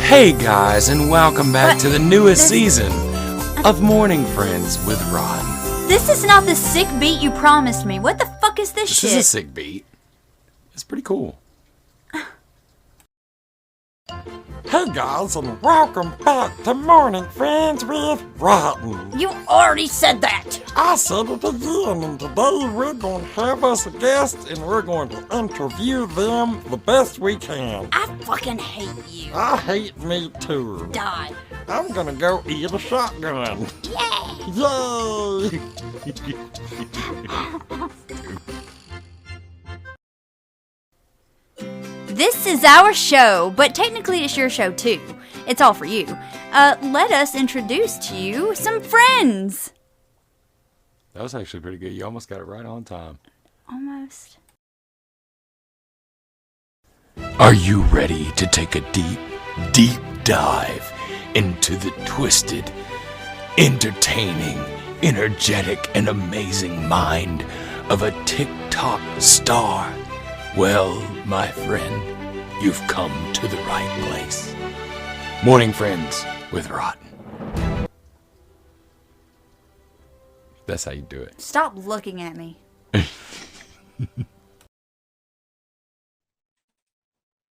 Hey guys, and welcome back to the newest season of Morning Friends with Ron. This is not the sick beat you promised me. What the fuck is this shit? This is a sick beat. It's pretty cool. Hey guys, and welcome back to Morning Friends with Ron. You already said that. I said it again, and today we're going to have us a guest, and we're going to interview them the best we can. I fucking hate you. I hate me too. Die. I'm gonna go eat a shotgun. Yay! Yay! This is our show, but technically it's your show too. It's all for you. Let us introduce to you some friends. That was actually pretty good. You almost got it right on time. Almost. Are you ready to take a deep, deep dive into the twisted, entertaining, energetic, and amazing mind of a TikTok star? Well, my friend, you've come to the right place. Morning Friends with Rotten. That's how you do it. Stop looking at me.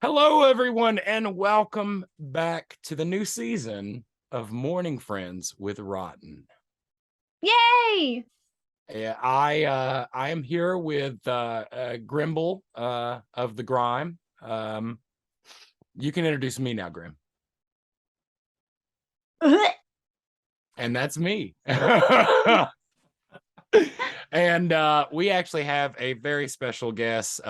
Hello, everyone, and welcome back to the new season of Morning Friends with Rotten. Yay! Yeah, I am here with Grimble of the Grime. You can introduce me now, Grim. And that's me. And we actually have a very special guest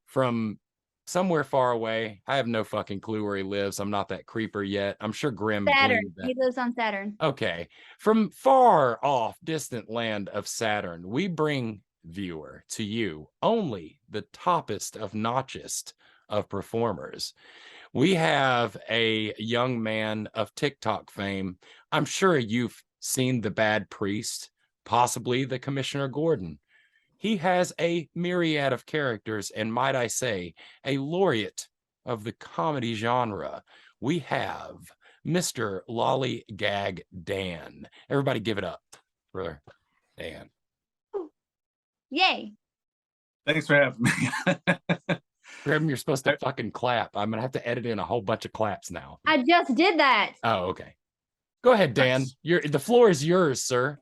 from somewhere far away. I have no fucking clue where he lives. I'm not that creeper yet. I'm sure Grim Saturn. gleaned that. He lives on Saturn. Okay. From far off distant land of Saturn, we bring, viewer, to you only the toppest of notchest of performers. We have a young man of TikTok fame. I'm sure you've seen the Bad Priest, possibly the Commissioner Gordon. He has a myriad of characters, and might I say, a laureate of the comedy genre. We have Mr. Lollygag Dan. Everybody give it up for Dan. Yay. Thanks for having me. Grim, you're supposed to fucking clap. I'm going to have to edit in a whole bunch of claps now. I just did that. Oh, okay. Go ahead, Dan. The floor is yours, sir.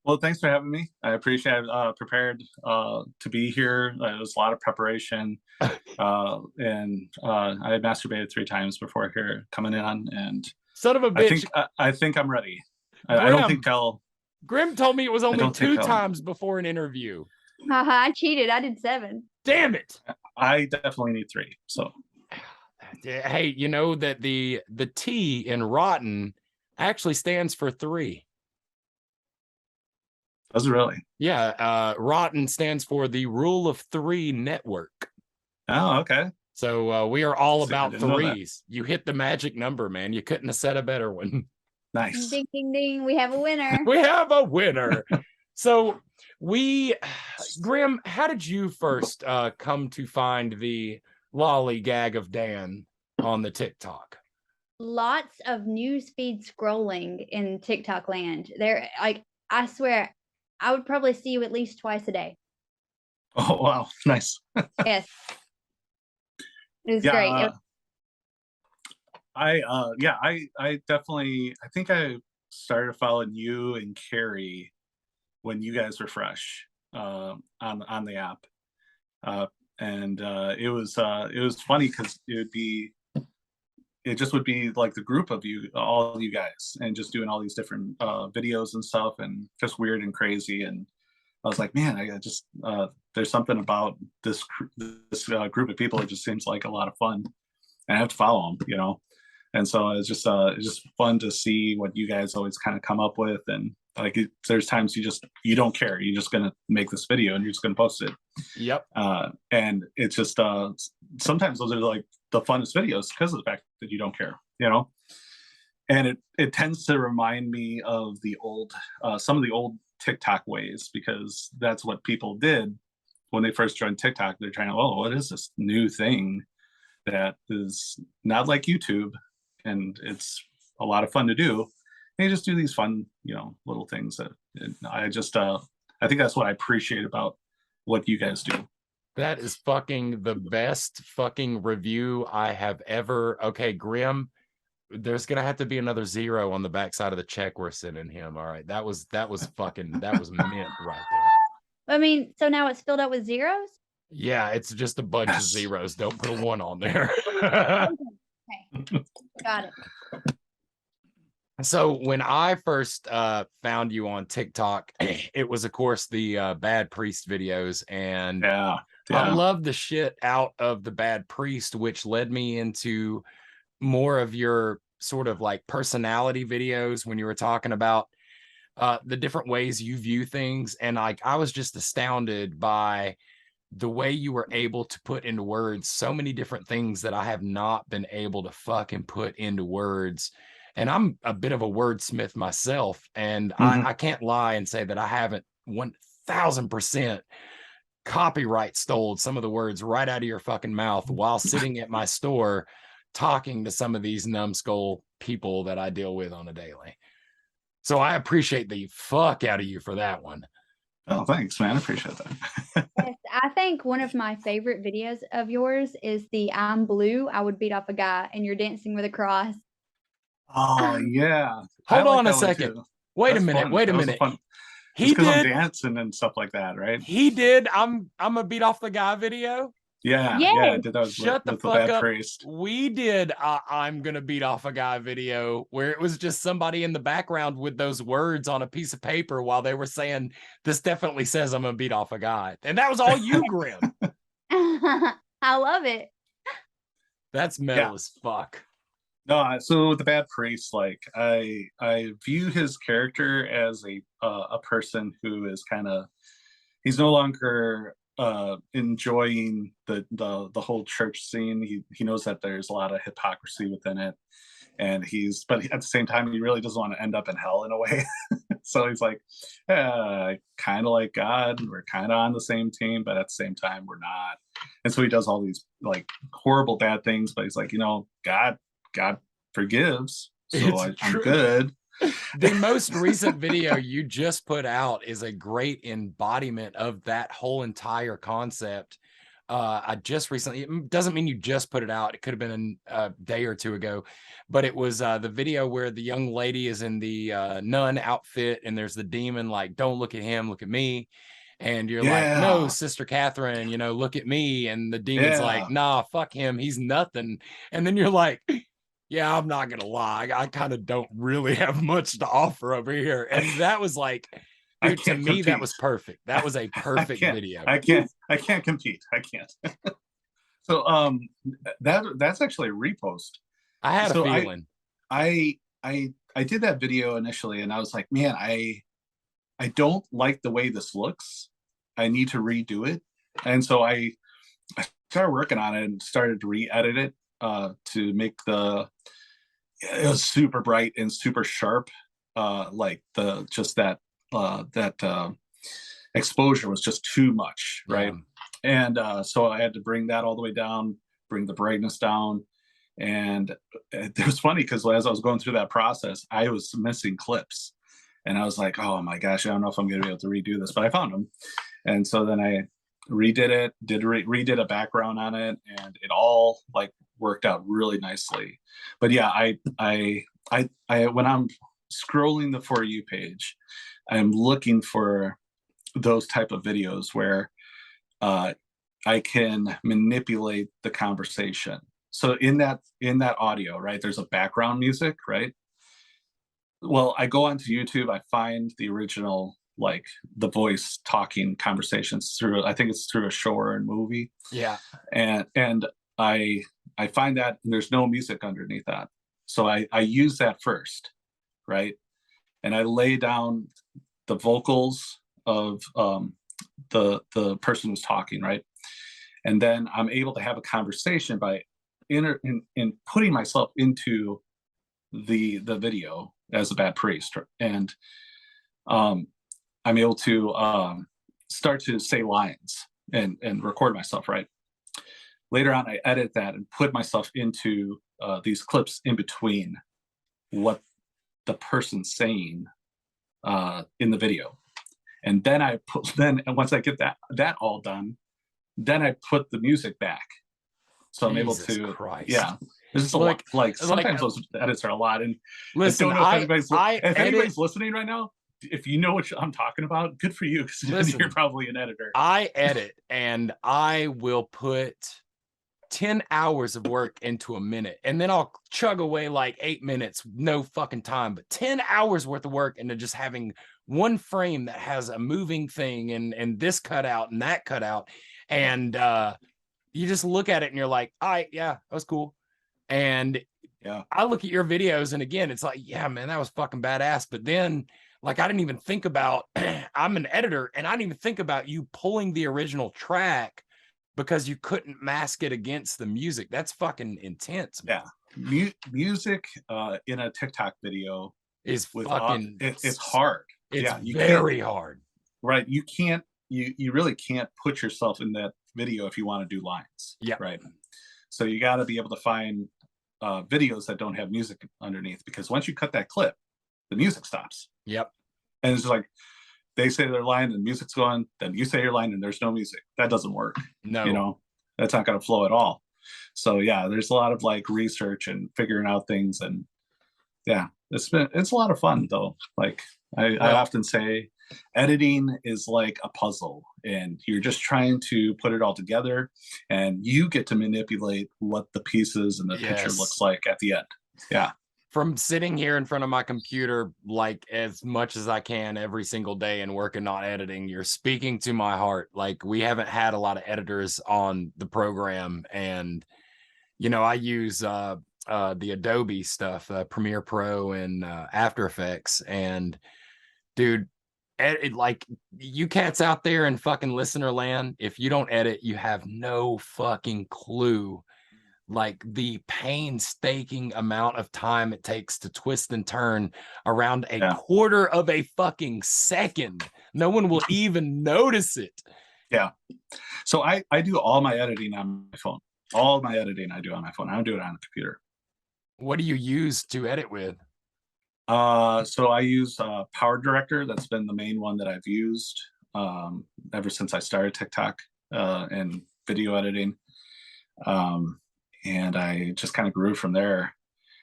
Well, thanks for having me. I appreciate it. Prepared to be here. It was a lot of preparation. And I had masturbated 3 times before here coming in. And son of a bitch. I think I'm ready. I don't think I'll. Grim told me it was only 2 times before an interview. Haha, I cheated. I did 7. Damn it. I definitely need 3. So. Hey, you know that the T in Rotten actually stands for 3. Does it really? Yeah, Rotten stands for the Rule of 3 Network. Oh, okay. So we are all about 3s. You hit the magic number, man. You couldn't have said a better one. Nice. Ding, ding, ding. We have a winner. We have a winner. So Grim, how did you first come to find the Lollygag of Dan on the TikTok? Lots of newsfeed scrolling in TikTok land. I swear, I would probably see you at least twice a day. Oh, wow. Nice. Yes. It was great. I definitely, I think I started following you and Carrie when you guys were fresh on the app. And it was funny because it just would be like the group of you, all you guys, and just doing all these different videos and stuff, and just weird and crazy. And I was like, man, I just there's something about this group of people. It just seems like a lot of fun, and I have to follow them, you know. And so it's just fun to see what you guys always kind of come up with. And like there's times you don't care, you're just gonna make this video and you're just gonna post it. Yep. And it's just sometimes those are like the funnest videos because of the fact that you don't care, you know. And it tends to remind me of the old some of the old TikTok ways, because that's what people did when they first joined TikTok. They're trying to, oh, what is this new thing that is not like YouTube, and it's a lot of fun to do. And you just do these fun, little things that I think that's what I appreciate about what you guys do. That is fucking the best fucking review I have ever. Okay, Grim, there's gonna have to be another 0 on the backside of the check we're sending him. All right, that was fucking, that was mint right there. I mean, so now it's filled up with zeros? Yeah, it's just a bunch of Yes. zeros. Don't put a 1 on there. Okay. Got it. So when I first found you on TikTok, it was of course the Bad Priest videos, and Yeah. I love the shit out of the Bad Priest, which led me into more of your sort of like personality videos when you were talking about the different ways you view things. And like, I was just astounded by the way you were able to put into words so many different things that I have not been able to fucking put into words. And I'm a bit of a wordsmith myself, and I can't lie and say that I haven't 1000% copyright stole some of the words right out of your fucking mouth while sitting at my store talking to some of these numbskull people that I deal with on a daily. So I appreciate the fuck out of you for that one. Oh, thanks, man. I appreciate that. Yes, I think one of my favorite videos of yours is the "I'm blue, I would beat off a guy," and you're dancing with a cross. Oh yeah. Hold I like on a that one, second. too. Wait a That's minute. fun. Wait a That was minute. fun. He Because I'm did. dancing and stuff like that, right? He did. I'm a beat off the guy video. Yeah, Yes. yeah. I did that Shut the with fuck Bad up. Priest. We did I'm gonna beat off a guy video where it was just somebody in the background with those words on a piece of paper while they were saying, "This definitely says I'm gonna beat off a guy." And that was all you, Grim. I love it. That's metal as fuck. No, so the Bad Priest, like I view his character as a person who is kind of, he's no longer enjoying the whole church scene. He knows that there's a lot of hypocrisy within it, and but at the same time he really doesn't want to end up in hell in a way. So he's like, kind of like God, we're kind of on the same team, but at the same time we're not. And so he does all these like horrible bad things, but he's like, God forgives, so I'm good. The most recent video you just put out is a great embodiment of that whole entire concept. I just recently, it doesn't mean you just put it out. It could have been a day or two ago, but it was the video where the young lady is in the nun outfit and there's the demon like, "Don't look at him, look at me." And you're like, "No, Sister Catherine, look at me." And the demon's like, "Nah, fuck him. He's nothing." And then you're like, "Yeah, I'm not going to lie. I kind of don't really have much to offer over here." And that was like, dude, to me, compete. That was perfect. That was a perfect video. I can't compete. I can't. So that's actually a repost. I had a feeling. I did that video initially and I was like, man, I don't like the way this looks. I need to redo it. And so I started working on it and started to re-edit it to make it was super bright and super sharp. Like that exposure was just too much, right? Yeah. And so I had to bring that all the way down, bring the brightness down. And it was funny because as I was going through that process, I was missing clips. And I was like, oh my gosh, I don't know if I'm going to be able to redo this, but I found them. And so then I redid it, redid a background on it, and it all like worked out really nicely. But yeah, I when I'm scrolling the For You page, I'm looking for those type of videos where I can manipulate the conversation. So in that audio, right, there's a background music, right? Well, I go onto YouTube, I find the original, like the voice talking conversations through, I think it's through a show or a movie. Yeah. And I find that there's no music underneath that. So I use that first, right? And I lay down the vocals of the person who's talking, right? And then I'm able to have a conversation by in putting myself into the video as a Bad Priest, and I'm able to start to say lines and record myself, right? later on I edit that and put myself into these clips in between what the person's saying in the video. And then and once I get that all done, then I put the music back. So I'm able Jesus to, Christ. yeah. This is a lot. Like sometimes those edits are a lot. And listen, I don't know if anybody's edit, listening right now, if you know what I'm talking about, good for you, because you're probably an editor. I edit, and I will put 10 hours of work into a minute, and then I'll chug away like 8 minutes, no fucking time, but 10 hours worth of work into just having one frame that has a moving thing and this cutout and that cutout. And you just look at it and you're like, all right, yeah, that was cool. And yeah, I look at your videos, and again, it's like, yeah, man, that was fucking badass. But then, like, I didn't even think about, I'm an editor, and I didn't even think about you pulling the original track because you couldn't mask it against the music. That's fucking intense, man. Yeah. Music in a TikTok video is fucking, it's hard. It's very hard. Right. You really can't put yourself in that video if you want to do lines. Yeah. Right. So you got to be able to find videos that don't have music underneath, because once you cut that clip, the music stops. Yep. And it's like, they say their line and music's going, then you say your line and there's no music. That doesn't work. No. You know, that's not going to flow at all. So yeah, there's a lot of like research and figuring out things. And yeah, it's a lot of fun though. Like I often say, editing is like a puzzle, and you're just trying to put it all together, and you get to manipulate what the pieces and the picture looks like at the end. Yeah. From sitting here in front of my computer, like as much as I can every single day and working on editing, you're speaking to my heart. Like, we haven't had a lot of editors on the program, and you know, I use the Adobe stuff, Premiere Pro and After Effects, and dude, like, you cats out there in fucking listener land, if you don't edit, you have no fucking clue, like, the painstaking amount of time it takes to twist and turn around a quarter of a fucking second. No one will even notice it. Yeah. So I do all my editing on my phone. All my editing I do on my phone. I don't do it on the computer. What do you use to edit with? So I use Power Director. That's been the main one that I've used ever since I started TikTok and video editing. And I just kind of grew from there.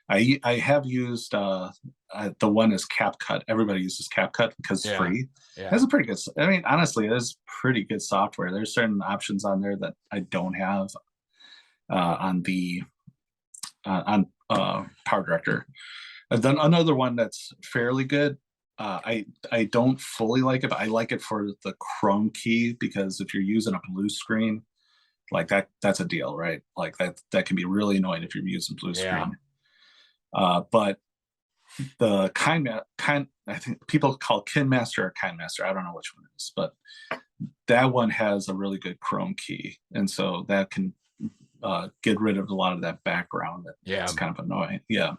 I have used the one is CapCut. Everybody uses CapCut because it's free. Yeah. It's a pretty good. I mean, honestly, it is pretty good software. There's certain options on there that I don't have on Power Director. And then another one that's fairly good. I don't fully like it, but I like it for the Chrome key, because if you're using a blue screen, like that's a deal, right? Like that can be really annoying if you're using blue screen. But the I think people call KineMaster or KineMaster. I don't know which one it is, but that one has a really good Chrome key, and so that can get rid of a lot of that background that's kind of annoying. Yeah.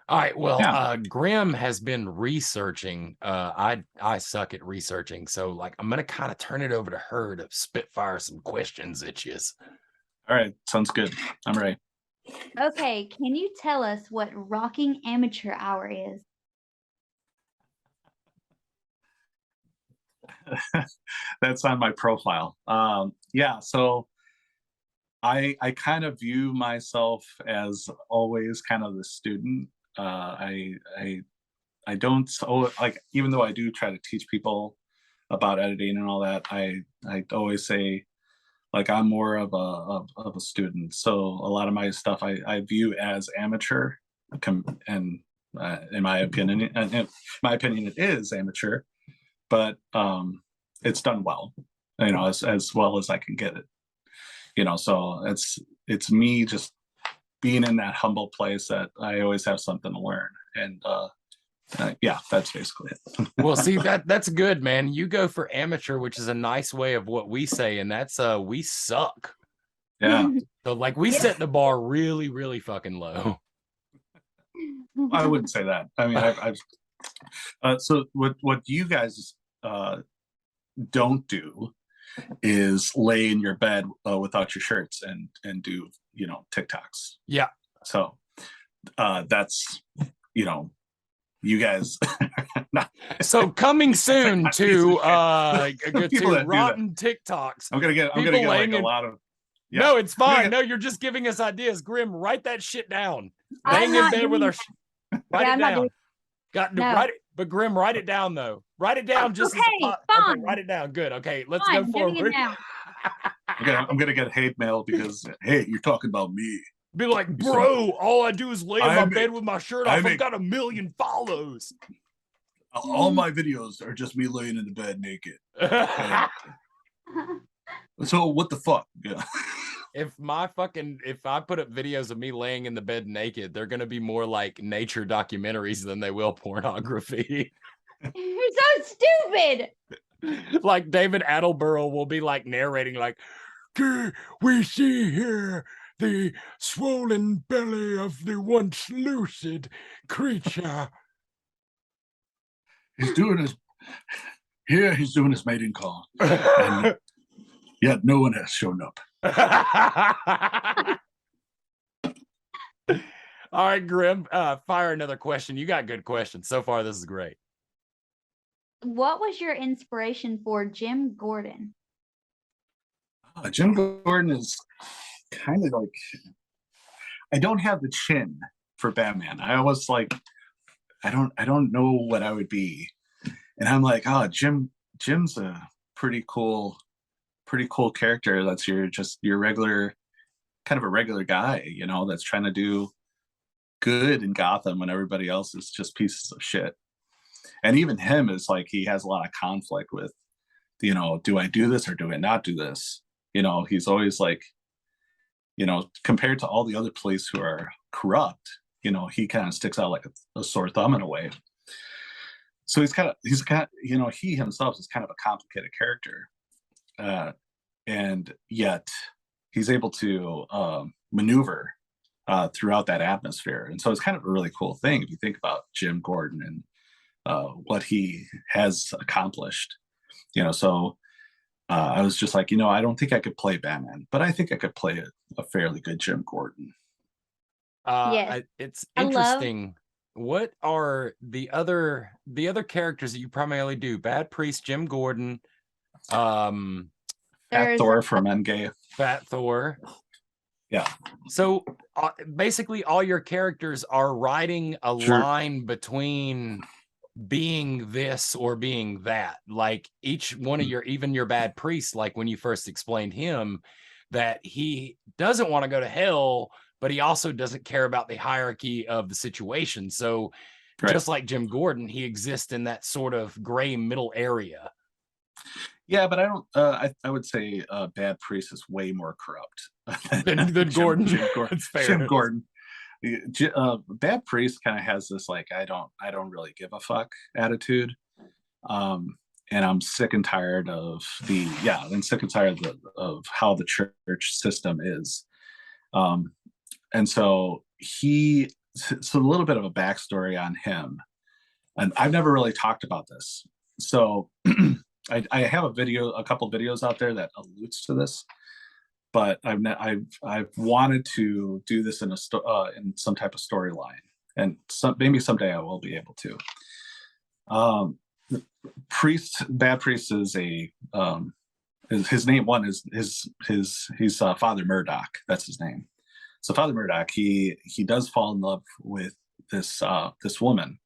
All right. Well, Grim has been researching. I suck at researching, so like I'm gonna kind of turn it over to her to spitfire some questions at you. All right, sounds good. I'm ready. Okay, can you tell us what Rocking Amateur Hour is? That's on my profile. Yeah, so I kind of view myself as always kind of the student. I don't, like, even though I do try to teach people about editing and all that, I always say, like, I'm more of a student. So a lot of my stuff I view as amateur, and in my opinion, it is amateur, but it's done well, you know, as well as I can get it, you know. So it's me just being in that humble place that I always have something to learn. And yeah, that's basically it. Well, see, that's good, man. You go for amateur, which is a nice way of what we say, and that's we suck. Yeah. So like we set the bar really, really fucking low. I wouldn't say that. I mean, so what you guys don't do is lay in your bed without your shirts and do, you know, TikToks. Yeah. So that's, you know, you guys. So coming soon Like, to people that do that. Rotten TikToks. I'm gonna get like a lot of. Yeah. No, it's fine. No, you're just giving us ideas. Grim, write that shit down. Laying in bed with our. Write it down. Got to write it, but Grim, write it down though. Write it down just okay, as fine. Okay, write it down. Good. Okay, let's Fine, go forward. I'm gonna get hate mail because hey, you're talking about me. Be like, bro, all I do is lay in my bed with my shirt off. I've got 1 million follows. All my videos are just me laying in the bed naked. So what the fuck? Yeah. If I put up videos of me laying in the bed naked, they're gonna be more like nature documentaries than they will pornography. You're so stupid. Like David Attenborough will be like narrating, like, we see here the swollen belly of the once lucid creature. He's doing his mating call, and yet no one has shown up. All right, Grim, fire another question. You got good questions so far. This is great. What was your inspiration for Jim Gordon? Jim Gordon is kind of like, I don't have the chin for Batman. I always like, I don't know what I would be, and I'm like, oh, Jim's a pretty cool character. That's your regular, kind of a regular guy, you know, that's trying to do good in Gotham when everybody else is just pieces of shit. And even him is like, he has a lot of conflict with, you know, do I do this or do I not do this? You know, he's always like, you know, compared to all the other police who are corrupt, you know, he kind of sticks out like a sore thumb in a way. So he's kind of, you know, he himself is kind of a complicated character. And yet he's able to maneuver throughout that atmosphere. And so it's kind of a really cool thing if you think about Jim Gordon and what he has accomplished. You know, so I was just like, you know, I don't think I could play Batman, but I think I could play a fairly good Jim Gordon. Yes. It's interesting. What are the other characters that you primarily do? Bad Priest, Jim Gordon, Fat Thor from Endgame. Fat Thor. Yeah. So basically all your characters are riding a line between being this or being that. Like each one of even your Bad Priest, like when you first explained him, that he doesn't want to go to hell, but he also doesn't care about the hierarchy of the situation. So just like Jim Gordon, he exists in that sort of gray middle area. Yeah, but I don't. I would say Bad Priest is way more corrupt than Gordon. Jim Gordon. It's fair. Jim Gordon. Bad Priest kind of has this like I don't really give a fuck attitude, and I'm sick and tired of I'm sick and tired of how the church system is, and so so a little bit of a backstory on him, and I've never really talked about this, so. I have a couple videos out there that alludes to this, but I've wanted to do this in some type of storyline, and maybe someday I will be able to. Bad Priest is his name he's Father Murdoch. That's his name. So Father Murdoch, he does fall in love with this woman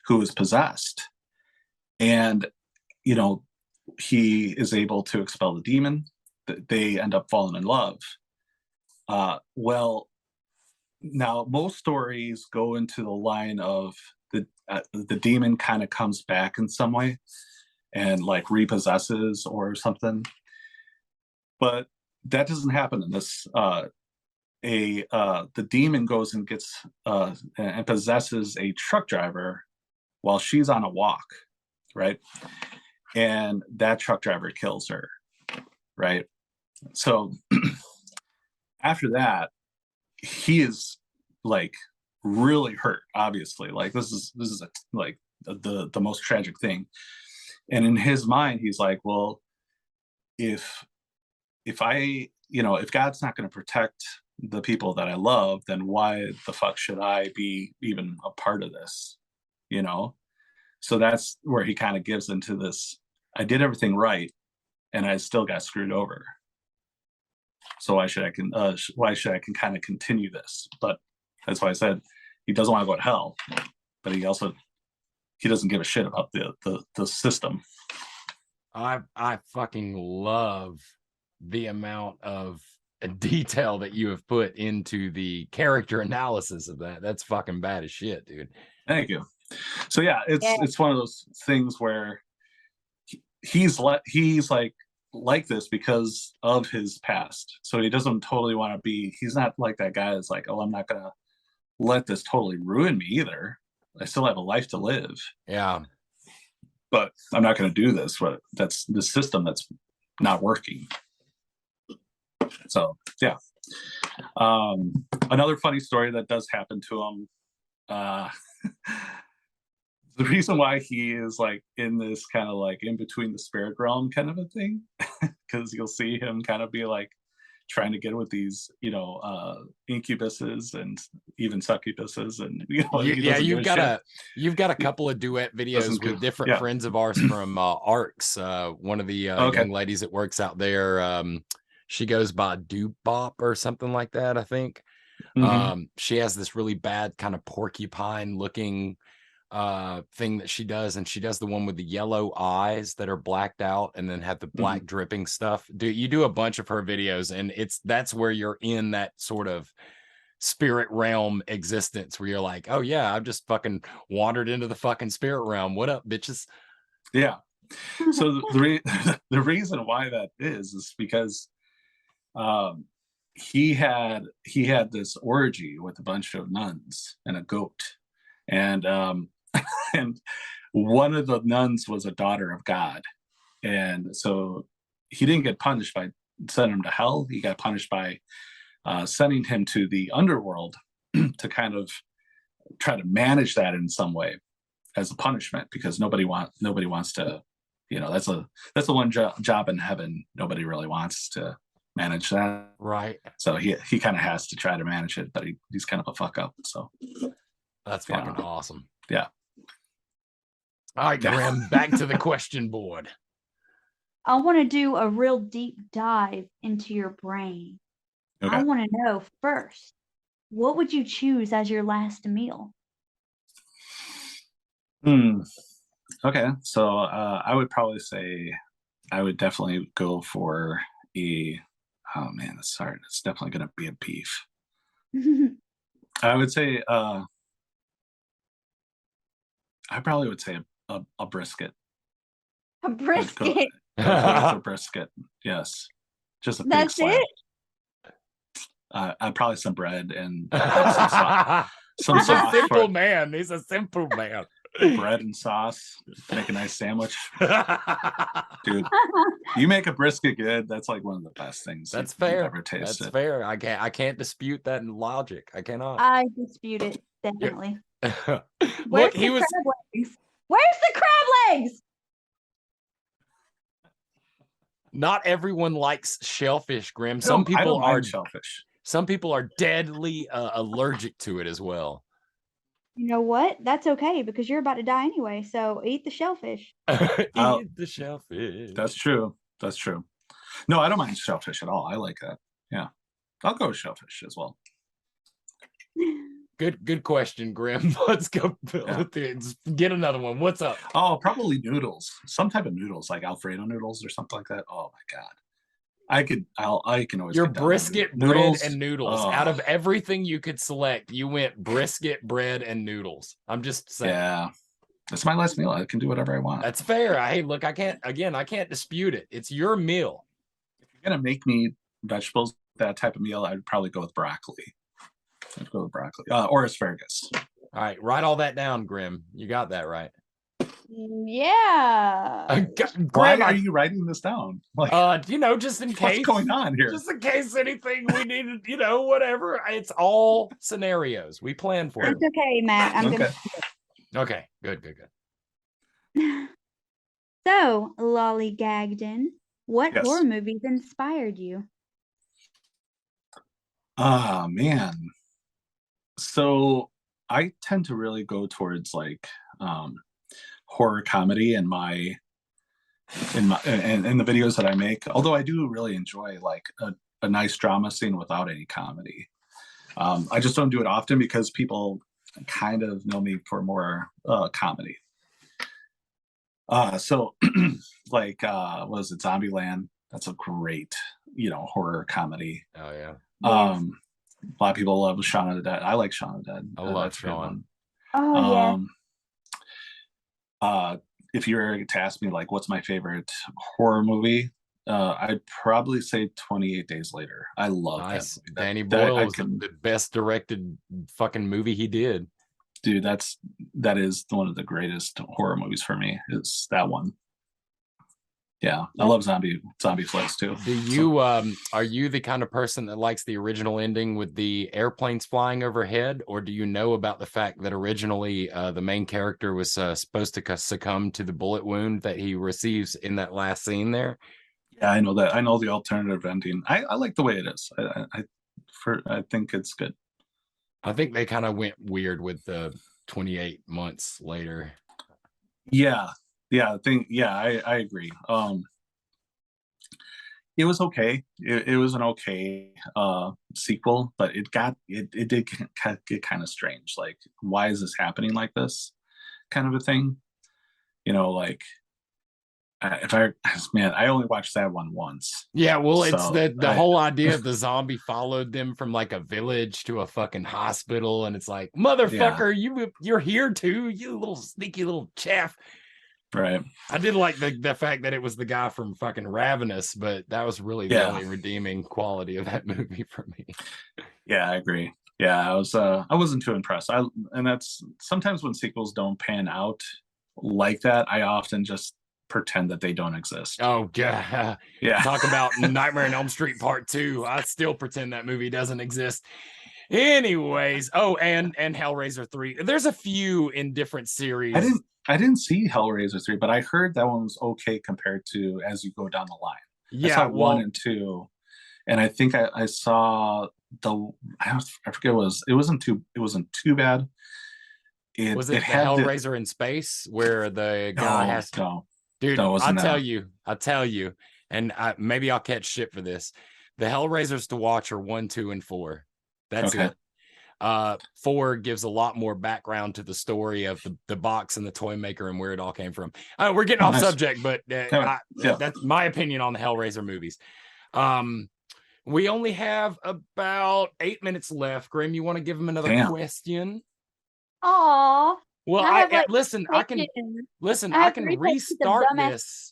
who is possessed, and you know. He is able to expel the demon. They end up falling in love. Well, now most stories go into the line of the demon kind of comes back in some way and like repossesses or something, but that doesn't happen in this. The demon goes and gets and possesses a truck driver while she's on a walk, right? And that truck driver kills her, right? So after that, he is like really hurt, obviously. Like this is like the most tragic thing. And in his mind, he's like, well, if if I, if God's not going to protect the people that I love, then why the fuck should I be even a part of this? So that's where he kind of gives into this. I did everything right, and I still got screwed over. So why should I can kind of continue this? But that's why I said he doesn't want to go to hell, but he doesn't give a shit about the system. I fucking love the amount of detail that you have put into the character analysis of that. That's fucking bad as shit, dude. Thank you. So yeah, it's one of those things where he's like this because of his past. So he doesn't totally want to be. He's not like that guy that's like, oh, I'm not gonna let this totally ruin me either. I still have a life to live. Yeah. But I'm not going to do this. But that's the system that's not working. So yeah. Another funny story that does happen to him. The reason why he is like in this kind of like in between the spirit realm kind of a thing, because you'll see him kind of be like trying to get with these, incubuses and even succubuses, and you've got a couple of duet videos with different friends of ours from Arcs. One of the young ladies that works out there, she goes by Doop Bop or something like that, I think. Mm-hmm. She has this really bad kind of porcupine looking thing that she does, and she does the one with the yellow eyes that are blacked out and then have the black dripping stuff. You do a bunch of her videos, and that's where you're in that sort of spirit realm existence where you're like, oh yeah, I've just fucking wandered into the fucking spirit realm. What up, bitches? Yeah. So the reason why that is because he had this orgy with a bunch of nuns and a goat, and and one of the nuns was a daughter of God, and so he didn't get punished by sending him to hell. He got punished by sending him to the underworld to kind of try to manage that in some way as a punishment, because nobody wants to, that's the one job in heaven nobody really wants to manage that, right? So he kind of has to try to manage it, but he's kind of a fuck up. So that's fucking awesome. Yeah. All right, Grim, back to the question board. I want to do a real deep dive into your brain. Okay. I want to know first, what would you choose as your last meal? Okay, so I would probably say I would definitely go for oh man, that's hard. It's definitely going to be a beef. I would say I probably would say a brisket. A brisket. A brisket. Yes, just a big slab. Probably some bread and some He's sauce. A simple man. He's a simple man. Bread and sauce. Make a nice sandwich. Dude, you make a brisket good. That's like one of the best things. That's fair. Ever tasted. That's fair. I can't dispute that in logic. I cannot. I dispute it definitely. Look, Where's the crab legs? Where's the crab legs? Not everyone likes shellfish, Grim. Some people are shellfish. Some people are deadly allergic to it as well. You know what? That's okay, because you're about to die anyway. So eat the shellfish. Eat the shellfish. That's true. That's true. No, I don't mind shellfish at all. I like that. Yeah, I'll go with shellfish as well. Good question, Grim. Let's go. Get another one. What's up? Oh, probably noodles. Some type of noodles, like Alfredo noodles or something like that. Oh my god. I can always. Your brisket, bread, and noodles. Out of everything you could select, you went brisket, bread, and noodles. I'm just saying. Yeah, that's my last meal. I can do whatever I want. That's fair. Hey, look, I can't dispute it. It's your meal. If you're gonna make me vegetables, that type of meal, I'd probably go with broccoli. I'd go with broccoli or asparagus. All right, write all that down, Grim. You got that right. Yeah. Why are you writing this down? Like, just in case. What's going on here? Just in case anything we needed, whatever. It's all scenarios. We plan for it. It's okay, Matt. I'm okay. Okay. Good. So, Lollygagden, What Yes. horror movies inspired you? Ah, man. So I tend to really go towards like horror comedy in the videos that I make. Although I do really enjoy like a nice drama scene without any comedy. I just don't do it often because people kind of know me for more comedy. So like what is it, Zombieland? That's a great, horror comedy. Oh yeah. Yes. A lot of people love Shaun of the Dead. I like Shaun of the Dead. I love That's a good Shaun. one. Oh yes. If you were to ask me like what's my favorite horror movie, I'd probably say 28 Days Later. I love Nice. that movie. Danny That Boyle I was can the best directed fucking movie he did. dude, that is one of the greatest horror movies for me, is that one. Yeah, I love zombie flicks too. Do you are you the kind of person that likes the original ending with the airplanes flying overhead, or do you know about the fact that originally the main character was supposed to succumb to the bullet wound that he receives in that last scene there? Yeah, I know that. I know the alternative ending. I like the way it is. I think it's good. I think they kind of went weird with the 28 months later. Yeah, I agree. It was okay. It was an okay sequel, but it did get kind of strange. Like, why is this happening like this? Kind of a thing. Like if I man, I only watched that one once. Yeah, well, it's So the whole idea of the zombie followed them from like a village to a fucking hospital, and it's like, motherfucker, you're here too, you little sneaky little chaff. Right. I did like the fact that it was the guy from fucking Ravenous, but that was really the only redeeming quality of that movie for me. Yeah, I agree. Yeah, I wasn't too impressed. And that's sometimes when sequels don't pan out like that, I often just pretend that they don't exist. Oh yeah. Yeah. Talk about Nightmare on Elm Street Part 2. I still pretend that movie doesn't exist. Anyways, and Hellraiser 3. There's a few in different series. I didn't see Hellraiser 3, but I heard that one was okay compared to as you go down the line. Yeah, I saw 1 and 2, and I think I saw I forget it wasn't too bad. Was it the Hellraiser in space where the guy has to... No. Dude, I'll tell you, and maybe I'll catch shit for this. The Hellraisers to watch are 1, 2, and 4. That's okay. It. 4 gives a lot more background to the story of the box and the toy maker and where it all came from. We're getting off subject, but that's my opinion on the Hellraiser movies. We only have about 8 minutes left. Grim, you want to give him another question? Aw. Well, I listen. I can restart this.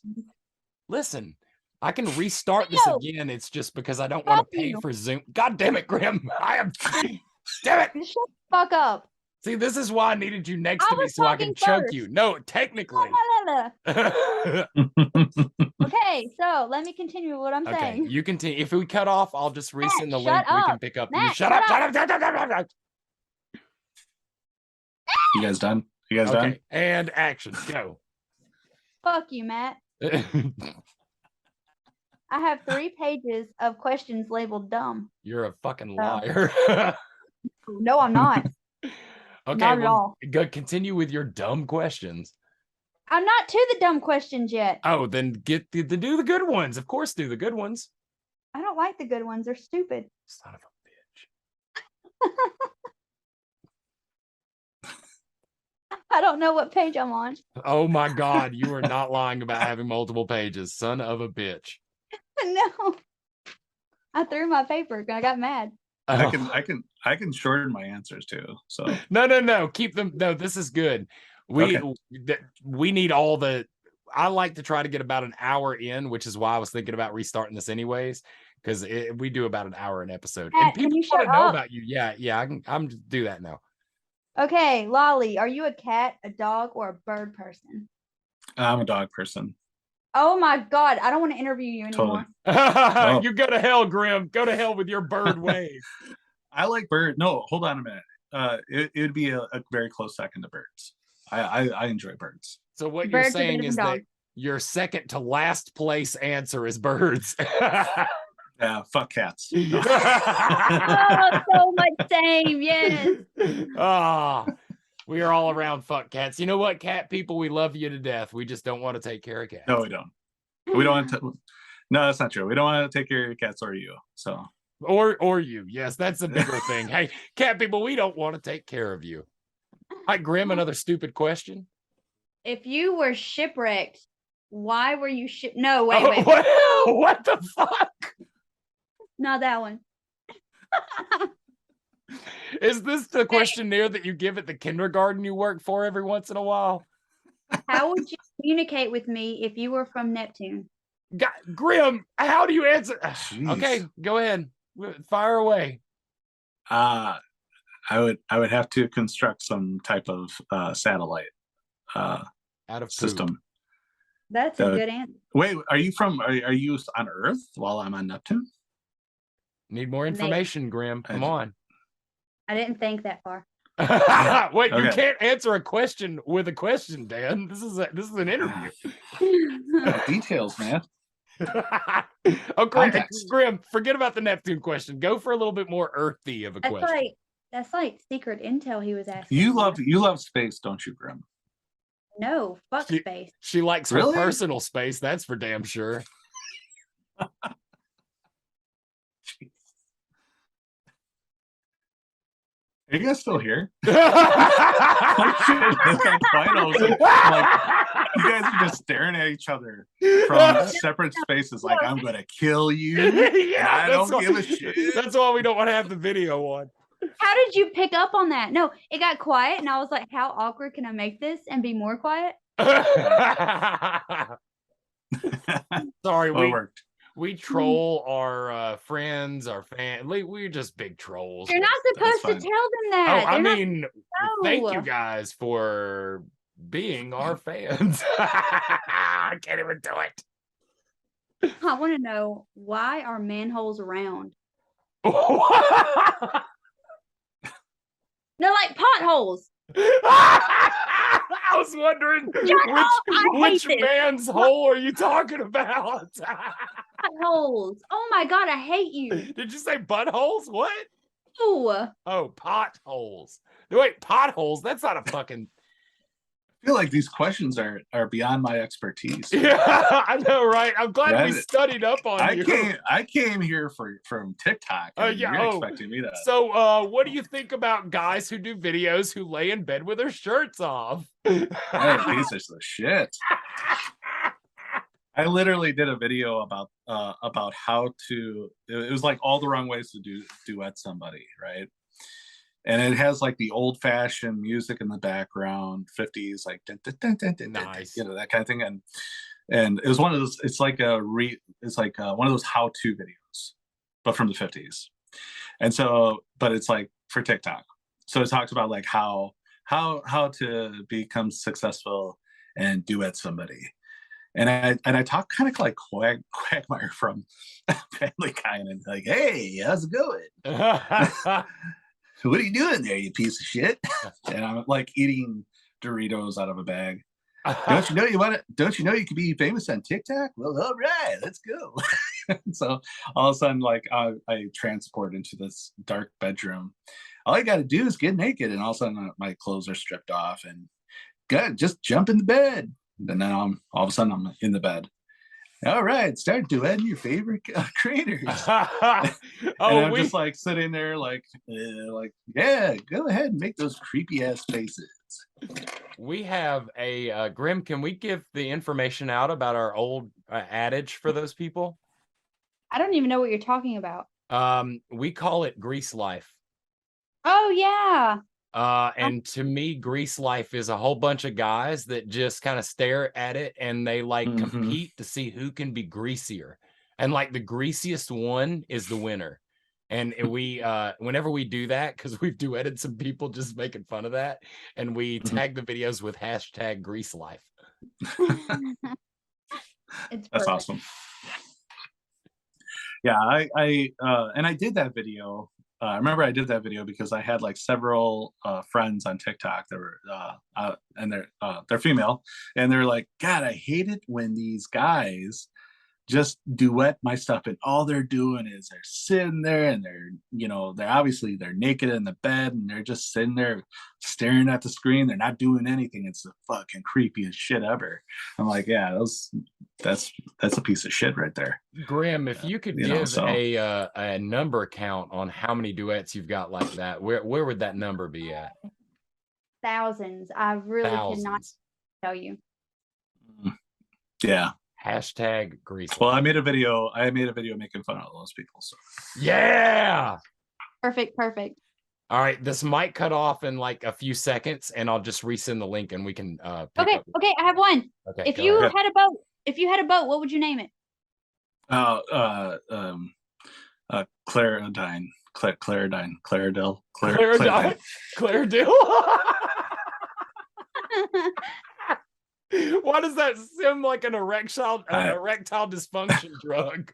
Listen, I can restart this again. It's just because I don't want to pay for Zoom. God damn it, Grim! I am. Damn it! Shut the fuck up. See, this is why I needed you next to me so I can choke you. No, technically. Okay, so let me continue what I'm saying. You continue. If we cut off, I'll just resend the link. We can pick up. Matt, You shut up! You guys done? Done? And action. Go. Fuck you, Matt. I have 3 pages of questions labeled dumb. You're a fucking liar. No, I'm not. Okay, not at all. Go continue with your dumb questions. I'm not to the dumb questions yet. Oh, then do the good ones. Of course, do the good ones. I don't like the good ones. They're stupid. Son of a bitch. I don't know what page I'm on. Oh my God, you are not lying about having multiple pages. Son of a bitch. No. I threw my paper. I got mad. I can shorten my answers too. So no. Keep them. No, this is good. We need all the. I like to try to get about an hour in, which is why I was thinking about restarting this anyways, because we do about an hour an episode, and people want to know about you. Yeah, I'm do that now. Okay, Lolly, are you a cat, a dog, or a bird person? I'm a dog person. Oh my God, I don't want to interview you anymore. Totally. You go to hell, Grim. Go to hell with your bird ways. I like bird. No, hold on a minute. It would be a very close second to birds. I enjoy birds. So what you're saying is that your second to last place answer is birds. Yeah, fuck cats. Oh, so much same. Yes. Ah, we are all around fuck cats. You know what, cat people? We love you to death. We just don't want to take care of cats. No, we don't. We don't want to. No, that's not true. We don't want to take care of your cats or you. So. Or you. Yes, that's a bigger thing. Hey, cat people, we don't want to take care of you. All right, Grim, another stupid question. If you were shipwrecked, why were you No, wait, Oh, wait. what the fuck? Not that one. Is this the questionnaire that you give at the kindergarten you work for every once in a while? How would you communicate with me if you were from Neptune? Grim, how do you answer? Jeez. Okay, go ahead. Fire away. I would have to construct some type of satellite Out of system. poop. That's a good answer. Wait, are you on Earth while I'm on Neptune? Need more information, Grim. Come on. I didn't think that far. Wait, Okay. you can't answer a question with a question, Dan. This is an interview. Details, man. Oh, Context. Grim, forget about the Neptune question. Go for a little bit more earthy of a question. That's like secret intel he was asking. You love space, don't you, Grim? No, fuck space. She likes her personal space, that's for damn sure. Are you guys still here? Oh, shit, it's got quiet. I was like, you guys are just staring at each other from separate spaces. Like, I'm gonna kill you. Yeah, I don't give a shit. That's why we don't want to have the video on. How did you pick up on that? No, it got quiet, and I was like, "How awkward can I make this and be more quiet?" Sorry, Well, it worked. we troll our friends, our family. We're just big trolls. You're not supposed to tell them that. Oh, I mean, thank you guys for being our fans. I can't even do it. I want to know, why are manholes round? No, like potholes. I was wondering which this. man's hole are you talking about? Potholes. Oh my god, I hate you. Did you say buttholes? What? Ooh. Oh, potholes. Wait, potholes? That's not a fucking... I feel like these questions are beyond my expertise. Yeah, I know, right? I'm glad we studied up on you. I came here from TikTok. You're expecting me to. So, what do you think about guys who do videos who lay in bed with their shirts off? Hey, piece of shit. I literally did a video about how to. It was like all the wrong ways to duet somebody, right? And it has like the old-fashioned music in the background, 50s, like dun, dun, dun, dun, dun, nice. You know, that kind of thing. And it was one of those. It's like one of those how-to videos, but from the 50s. And so, but it's like for TikTok. So it talks about like how to become successful and duet somebody. And I talk kind of like Quagmire from Family Guy, and like, hey, how's it going? What are you doing there, you piece of shit? And I'm like eating Doritos out of a bag. Don't you know you can be famous on TikTok? Well, all right, let's go. So all of a sudden, like I transport into this dark bedroom. All I got to do is get naked, and all of a sudden my clothes are stripped off, and good, just jump in the bed. And then all of a sudden I'm in the bed. All right, start duetting your favorite creators. And I'm just like sitting there, like, yeah, go ahead and make those creepy ass faces. We have a Grim. Can we give the information out about our old adage for those people? I don't even know what you're talking about. We call it grease life. Oh yeah. And to me, grease life is a whole bunch of guys that just kind of stare at it and they like compete to see who can be greasier. And like the greasiest one is the winner. And we, whenever we do that, because we've duetted some people just making fun of that, and we tag the videos with hashtag grease life. That's awesome. Yeah, I did that video I remember I did that video because I had like several friends on TikTok that were and they're female, and they're like, God, I hate it when these guys just duet my stuff, and all they're doing is they're sitting there and they're naked in the bed, and they're just sitting there staring at the screen. They're not doing anything. It's the fucking creepiest shit ever. I'm like, yeah, that's a piece of shit right there. Grim, if you could give a number count on how many duets you've got like that, where would that number be at? Thousands. I really cannot tell you. Yeah. Hashtag grease. Well, I made a video making fun of those people. So yeah. Perfect. All right, this might cut off in like a few seconds, and I'll just resend the link, and we can Okay, I have one. Okay. If you had a boat, what would you name it? Claridine. Why does that seem like an erectile dysfunction drug?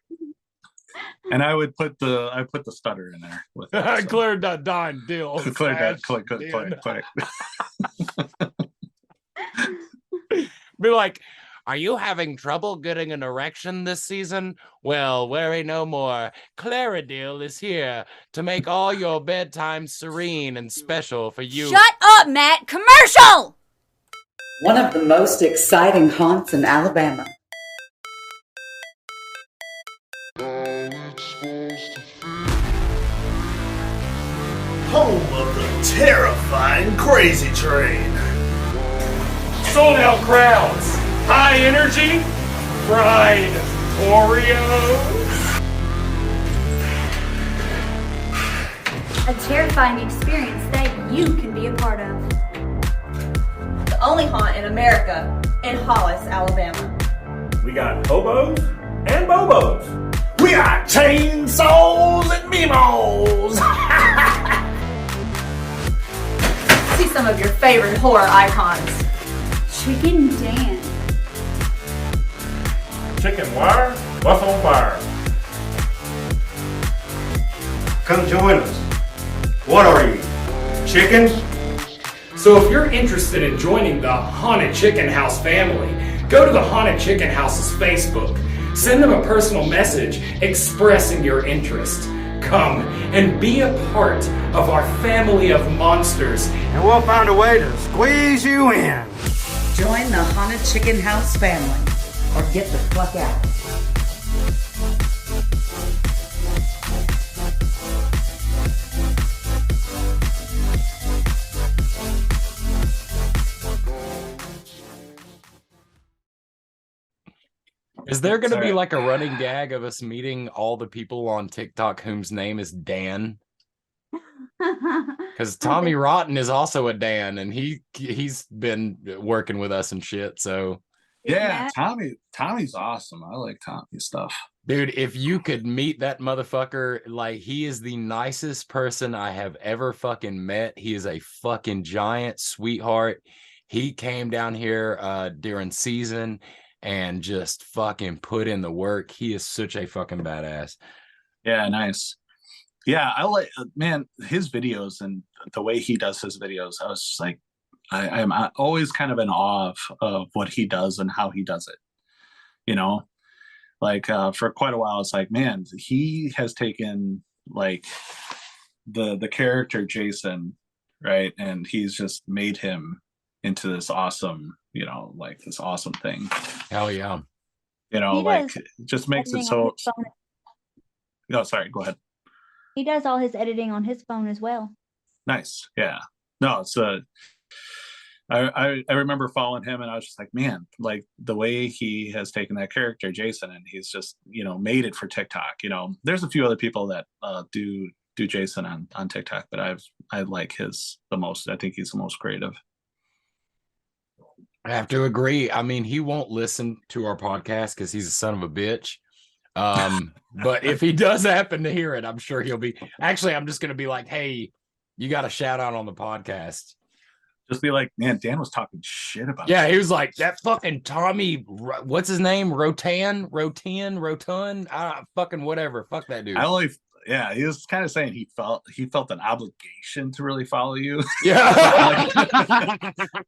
And I put the stutter in there with Claridine deal. Claridine. Be like, are you having trouble getting an erection this season? Well, worry no more. Claridil is here to make all your bedtime serene and special for you. Shut up, Matt! Commercial! One of the most exciting haunts in Alabama. Home of the terrifying Crazy Train. Sold out crowds, high energy, fried Oreos. A terrifying experience that you can be a part of. The only haunt in America, in Hollis, Alabama. We got hobos and bobos. We got chainsaws and memos. See some of your favorite horror icons. Chicken Dan. Chicken wire? What's on fire? Come join us. What are you? Chickens? So if you're interested in joining the Haunted Chicken House family, go to the Haunted Chicken House's Facebook. Send them a personal message expressing your interest. Come and be a part of our family of monsters. And we'll find a way to squeeze you in. Join the Haunted Chicken House family or get the fuck out. Is there going to be like a running gag of us meeting all the people on TikTok whose name is Dan? Because Tommy ROTN is also a Dan, and he's been working with us and shit. So yeah, Tommy's awesome. I like Tommy's stuff. Dude, if you could meet that motherfucker, like, he is the nicest person I have ever fucking met. He is a fucking giant sweetheart. He came down here during season and just fucking put in the work. He is such a fucking badass. Yeah, nice. Yeah, I like, man, his videos and the way he does his videos. I was just like, I'm always kind of in awe of what he does and how he does it. You know, like for quite a while, it's like, man, he has taken like the character Jason, right, and he's just made him into this awesome, you know, like this awesome thing. Hell yeah. You know, like, it just makes it so. No, sorry, go ahead. He does all his editing on his phone as well. Nice. Yeah. No, it's I remember following him, and I was just like, man, like the way he has taken that character Jason, and he's just, you know, made it for TikTok. You know, there's a few other people that do Jason on TikTok, but I like his the most. I think he's the most creative. I have to agree. I mean, he won't listen to our podcast because he's a son of a bitch. But if he does happen to hear it, I'm sure he'll be. Actually, I'm just going to be like, hey, you got a shout out on the podcast. Just be like, man, Dan was talking shit about. Yeah, he was like, that fucking Tommy, what's his name? ROTN, fucking whatever. Fuck that dude. Yeah, he was kind of saying he felt an obligation to really follow you. Yeah.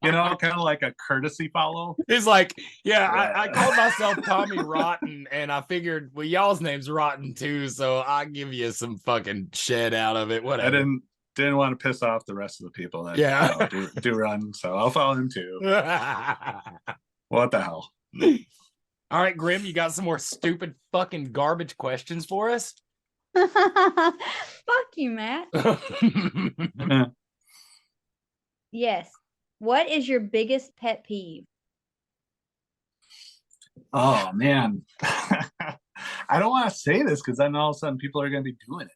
You know, kind of like a courtesy follow. He's like, I called myself Tommy Rotten, and I figured, well, y'all's name's Rotten too, so I'll give you some fucking shit out of it. Whatever. I didn't want to piss off the rest of the people that do run, so I'll follow him too. What the hell? All right, Grim, you got some more stupid fucking garbage questions for us? Fuck you, Matt. Yes. What is your biggest pet peeve? Oh man. I don't want to say this because then all of a sudden people are going to be doing it.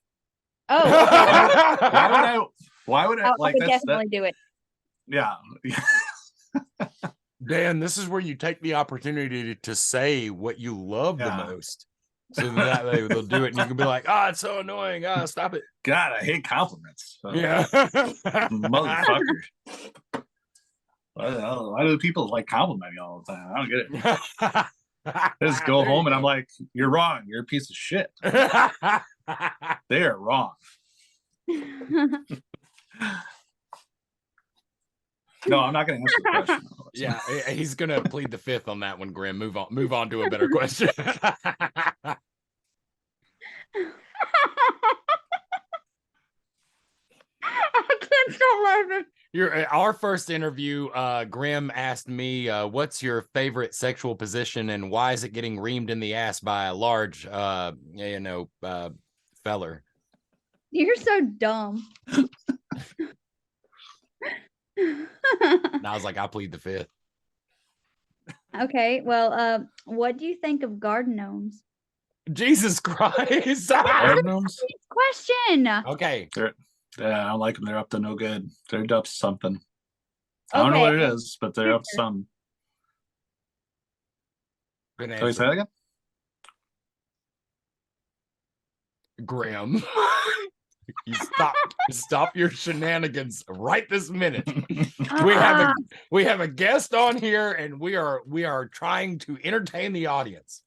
Oh, okay. Why would I I like would definitely do it. Yeah. Dan, this is where you take the opportunity to say what you love the most. So that way they'll do it and you can be like, it's so annoying. Stop it. God, I hate compliments. Yeah. Motherfucker. Why do people like compliment me all the time? I don't get it. I just go home and I'm like, you're wrong. You're a piece of shit. They are wrong. No, I'm not going to answer the question. Yeah, he's going to plead the fifth on that one, Grim. Move on to a better question. I can't stop laughing. Our first interview, Grim asked me, what's your favorite sexual position and why is it getting reamed in the ass by a large, feller? You're so dumb. And I was like, I plead the fifth. Okay, well, what do you think of garden gnomes? Jesus Christ. Garden gnomes? Question. Okay. I don't like them. They're up to no good. They're up to something. I don't know what it is, but they're up to something. Good Can we answer. say that again? Grim. You stop your shenanigans right this minute. We have a guest on here and we are trying to entertain the audience.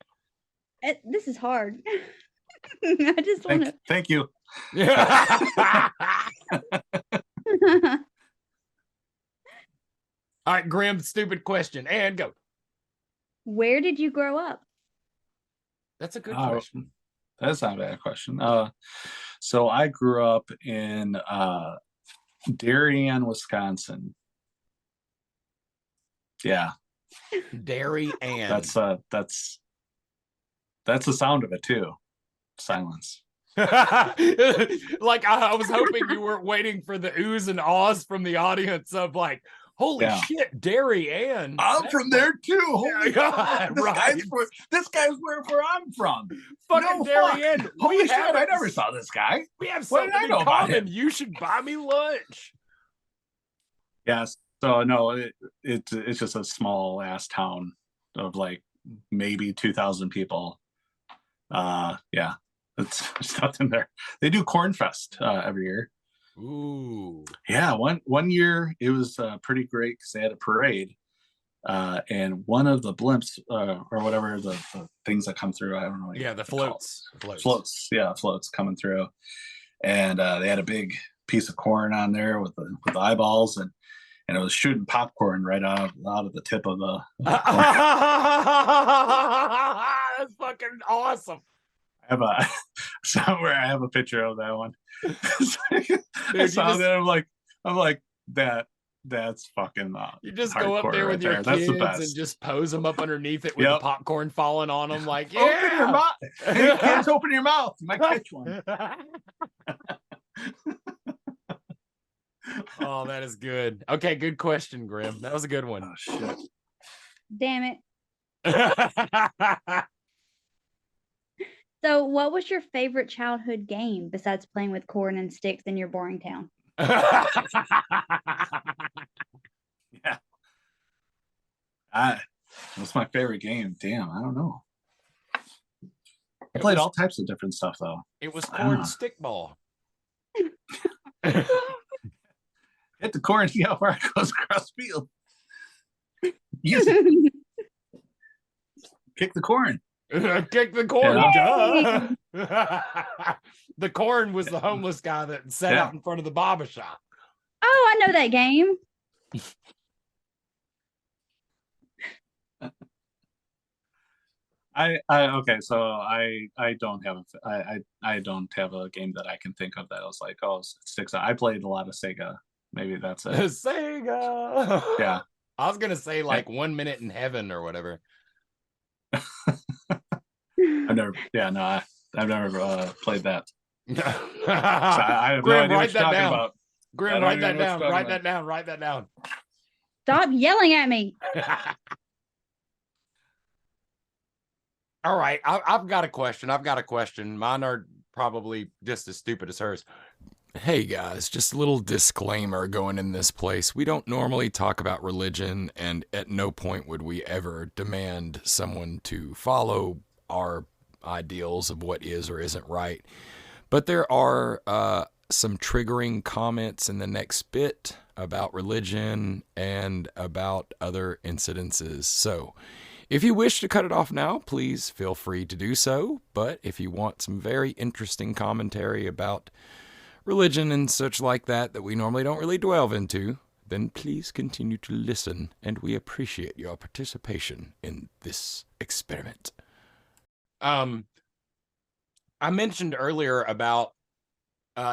This is hard. I just want to. Thank you. All right, Grim, stupid question and go. Where did you grow up? That's a good question. That's not a bad question. So I grew up in Darien, Wisconsin. Yeah. Darien. That's the sound of it too. Silence. Like I was hoping you weren't waiting for the oohs and ahs from the audience of like, holy shit, Darien. I'm from there too. Holy God, this guy's where I'm from. Fucking Darien. Fuck. Holy shit, I never saw this guy. We have What something did I know in about common. him? You should buy me lunch. Yes. So no, it's just a small ass town of like maybe 2,000 people. Yeah. There's nothing there. They do Corn Fest every year. Ooh. Yeah, one year it was pretty great because they had a parade, and one of the blimps or whatever the things that come through, I don't know. Yeah, the floats. Floats coming through, and they had a big piece of corn on there with the eyeballs, and it was shooting popcorn right out of the tip of the That's fucking awesome. I have somewhere I have a picture of that one. Dude, I saw that. I'm like that's fucking. You just go up there with your kids and just pose them up underneath it with the popcorn falling on them. Like, yeah, open your mouth. Hey, kids, open your mouth. You might catch one. Oh, that is good. Okay, good question, Grim. That was a good one. Oh shit. Damn it. So, what was your favorite childhood game besides playing with corn and sticks in your boring town? Yeah. That's my favorite game. Damn, I don't know. I played all types of different stuff though. It was corn stickball. Hit the corn, see how far it goes across the field. Use it. Kick the corn. Kick the corn, Yeah. duh. The corn was the homeless guy that sat out in front of the barber shop. Oh, I know that game. Okay, so I don't have I don't have a game that I can think of that was like, oh, it sticks out. I played a lot of Sega. Maybe that's it. Sega. Yeah. I was gonna say like 1 Minute in Heaven or whatever. I've never played that. So I have no Grim, idea what write you're that talking down. about. Grim, write that down. Write that down. Write that down. Stop yelling at me. All right, I've got a question. Mine are probably just as stupid as hers. Hey guys, just a little disclaimer going in this place. We don't normally talk about religion, and at no point would we ever demand someone to follow our ideals of what is or isn't right. But there are some triggering comments in the next bit about religion and about other incidences. So if you wish to cut it off now, please feel free to do so. But if you want some very interesting commentary about religion and such like that we normally don't really delve into, then please continue to listen, and we appreciate your participation in this experiment. I mentioned earlier about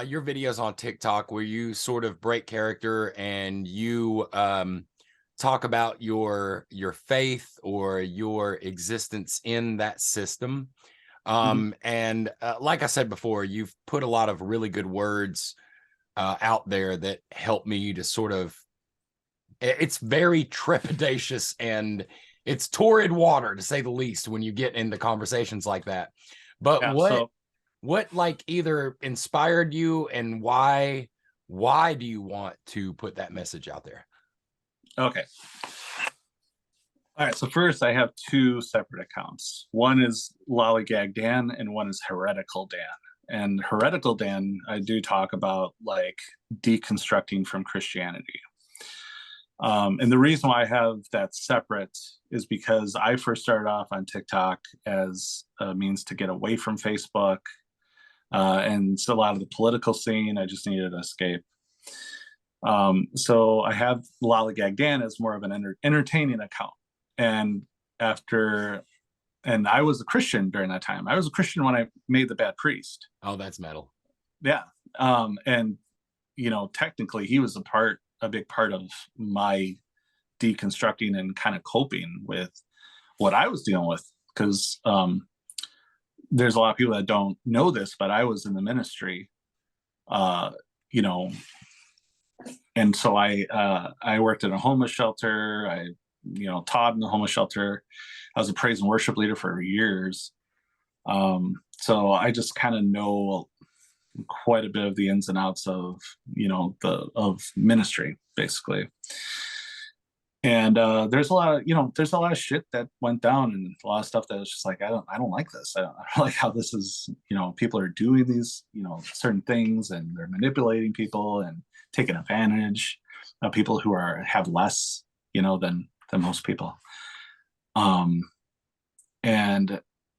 your videos on TikTok where you sort of break character and you talk about your faith or your existence in that system. And like I said before, you've put a lot of really good words out there that help me to sort of, it's very trepidatious and it's torrid water, to say the least, when you get into conversations like that. But Yeah, what like either inspired you, and why do you want to put that message out there? Okay. All right, so first I have two separate accounts. One is Lollygag Dan and one is Heretical Dan. And Heretical Dan, I do talk about like deconstructing from Christianity. And the reason why I have that separate is because I first started off on TikTok as a means to get away from Facebook and so a lot of the political scene. I just needed to escape. So I have Lollygag Dan as more of an entertaining account. And I was a Christian during that time. I was a Christian when I made The Bad Priest. Oh, that's metal. Yeah. And technically he was a big part of my deconstructing and kind of coping with what I was dealing with. Because there's a lot of people that don't know this, but I was in the ministry, and so I worked in a homeless shelter. I taught in the homeless shelter. I was a praise and worship leader for years. So I just kind of know quite a bit of the ins and outs of, of ministry, basically. And there's a lot of shit that went down, and a lot of stuff that was just like, I don't like this. I don't like how this is, people are doing these, certain things, and they're manipulating people and taking advantage of people who have less, than most people. And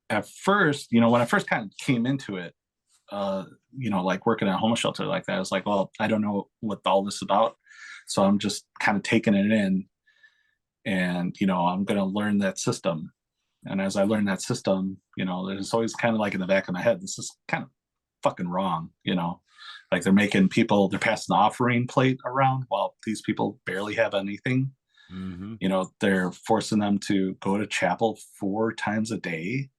at first, when I first kind of came into it, like working at a homeless shelter like that, I was like, well, I don't know what all this is about. So I'm just kind of taking it in, and, I'm going to learn that system. And as I learn that system, there's always kind of like in the back of my head, this is kind of fucking wrong, like they're passing the offering plate around while these people barely have anything. Mm-hmm. They're forcing them to go to chapel 4 times a day.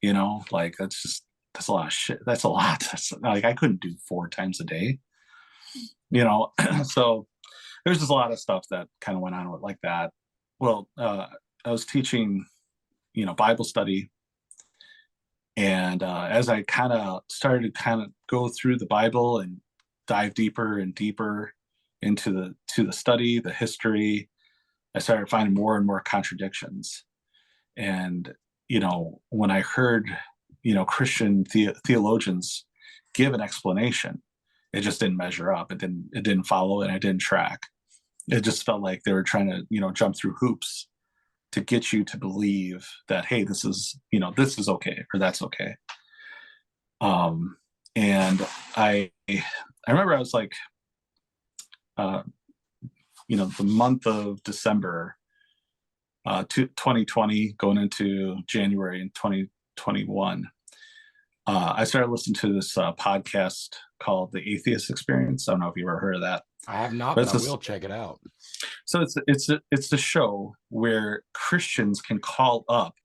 Like that's a lot of shit. That's a lot. That's like, I couldn't do 4 times a day, so there's just a lot of stuff that kind of went on with like that. Well, I was teaching, Bible study. And as I kind of started to go through the Bible and dive deeper and deeper into the study, the history, I started finding more and more contradictions. And, when I heard, Christian theologians give an explanation, it just didn't measure up. It didn't follow, and I didn't track. It just felt like they were trying to, jump through hoops to get you to believe that, hey, this is okay, or that's okay. And I remember I was like, the month of December, 2020, going into January in 2021, I started listening to this podcast called The Atheist Experience. I don't know if you've ever heard of that. I have not, but I will check it out. So it's the show where Christians can call up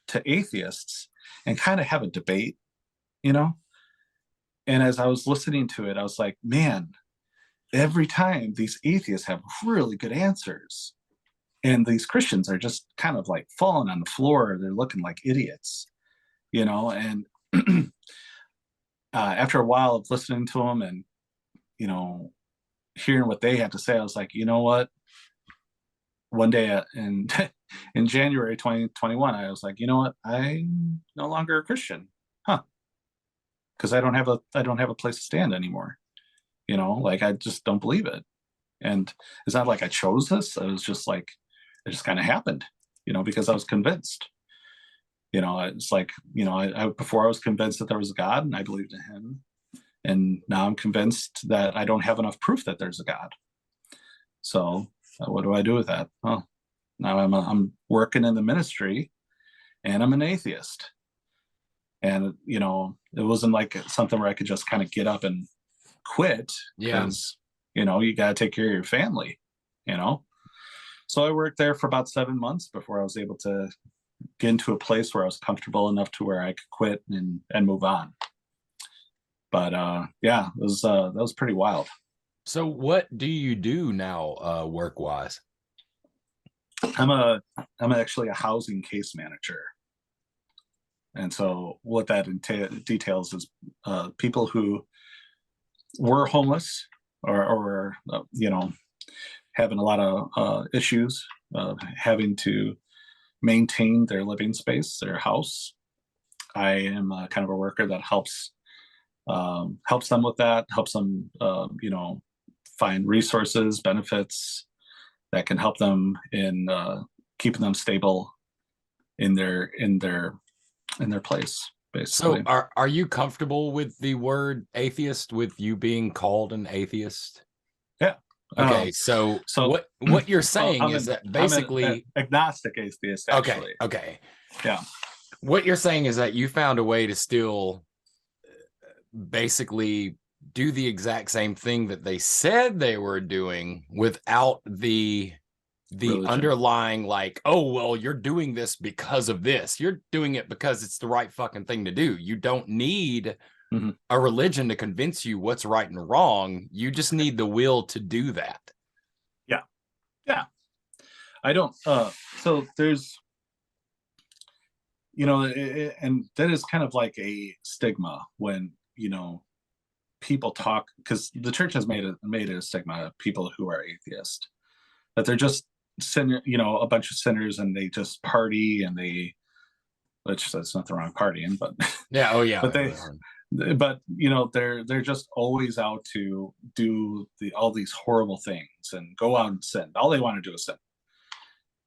to atheists and kind of have a debate, And as I was listening to it, I was like, man, every time these atheists have really good answers, and these Christians are just kind of like falling on the floor. They're looking like idiots, and after a while of listening to them and, hearing what they had to say, I was like, you know what? One day in January 2021, I was like, you know what? I'm no longer a Christian, because I don't have a place to stand anymore. Like, I just don't believe it. And it's not like I chose this. It was just like, it just kind of happened, because I was convinced. It's like, I before I was convinced that there was a God and I believed in him. And now I'm convinced that I don't have enough proof that there's a God. So what do I do with that? Well, now I'm working in the ministry and I'm an atheist. And, it wasn't like something where I could just kind of get up and quit, because, you got to take care of your family, So I worked there for about 7 months before I was able to get into a place where I was comfortable enough to where I could quit and move on. But that was pretty wild. So what do you do now, work-wise? I'm actually a housing case manager. And so what that details is people who were homeless or having a lot of issues, having to maintain their living space, their house. I am kind of a worker that helps them with that, helps them, find resources, benefits that can help them in keeping them stable in their place, basically. So are you comfortable with the word atheist, with you being called an atheist? Yeah. Okay, so what you're saying is that basically I'm an agnostic atheist, actually. Okay. Yeah. What you're saying is that you found a way to still basically do the exact same thing that they said they were doing without the religion. Underlying, like, oh, well, you're doing this because of this. You're doing it because it's the right fucking thing to do. You don't need a religion to convince you what's right and wrong. You just need the will to do that. Yeah. I don't. So there's, and that is kind of like a stigma when, people talk, because the church has made it a stigma of people who are atheist, that they're just sinner, a bunch of sinners, and they just party, and which there's nothing wrong partying, but yeah, oh yeah, but they're just always out to do all these horrible things and go out and sin. All they want to do is sin.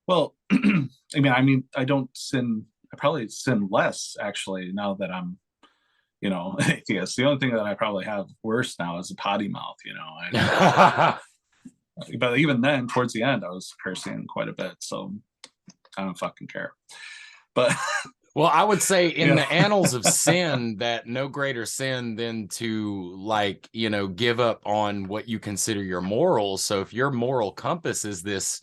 Well, I mean, I don't sin. I probably sin less, actually, now that I'm, atheist. The only thing that I probably have worse now is a potty mouth, But even then, towards the end, I was cursing quite a bit, so I don't fucking care. But well, I would say in the annals of sin, that no greater sin than to give up on what you consider your morals. So if your moral compass is this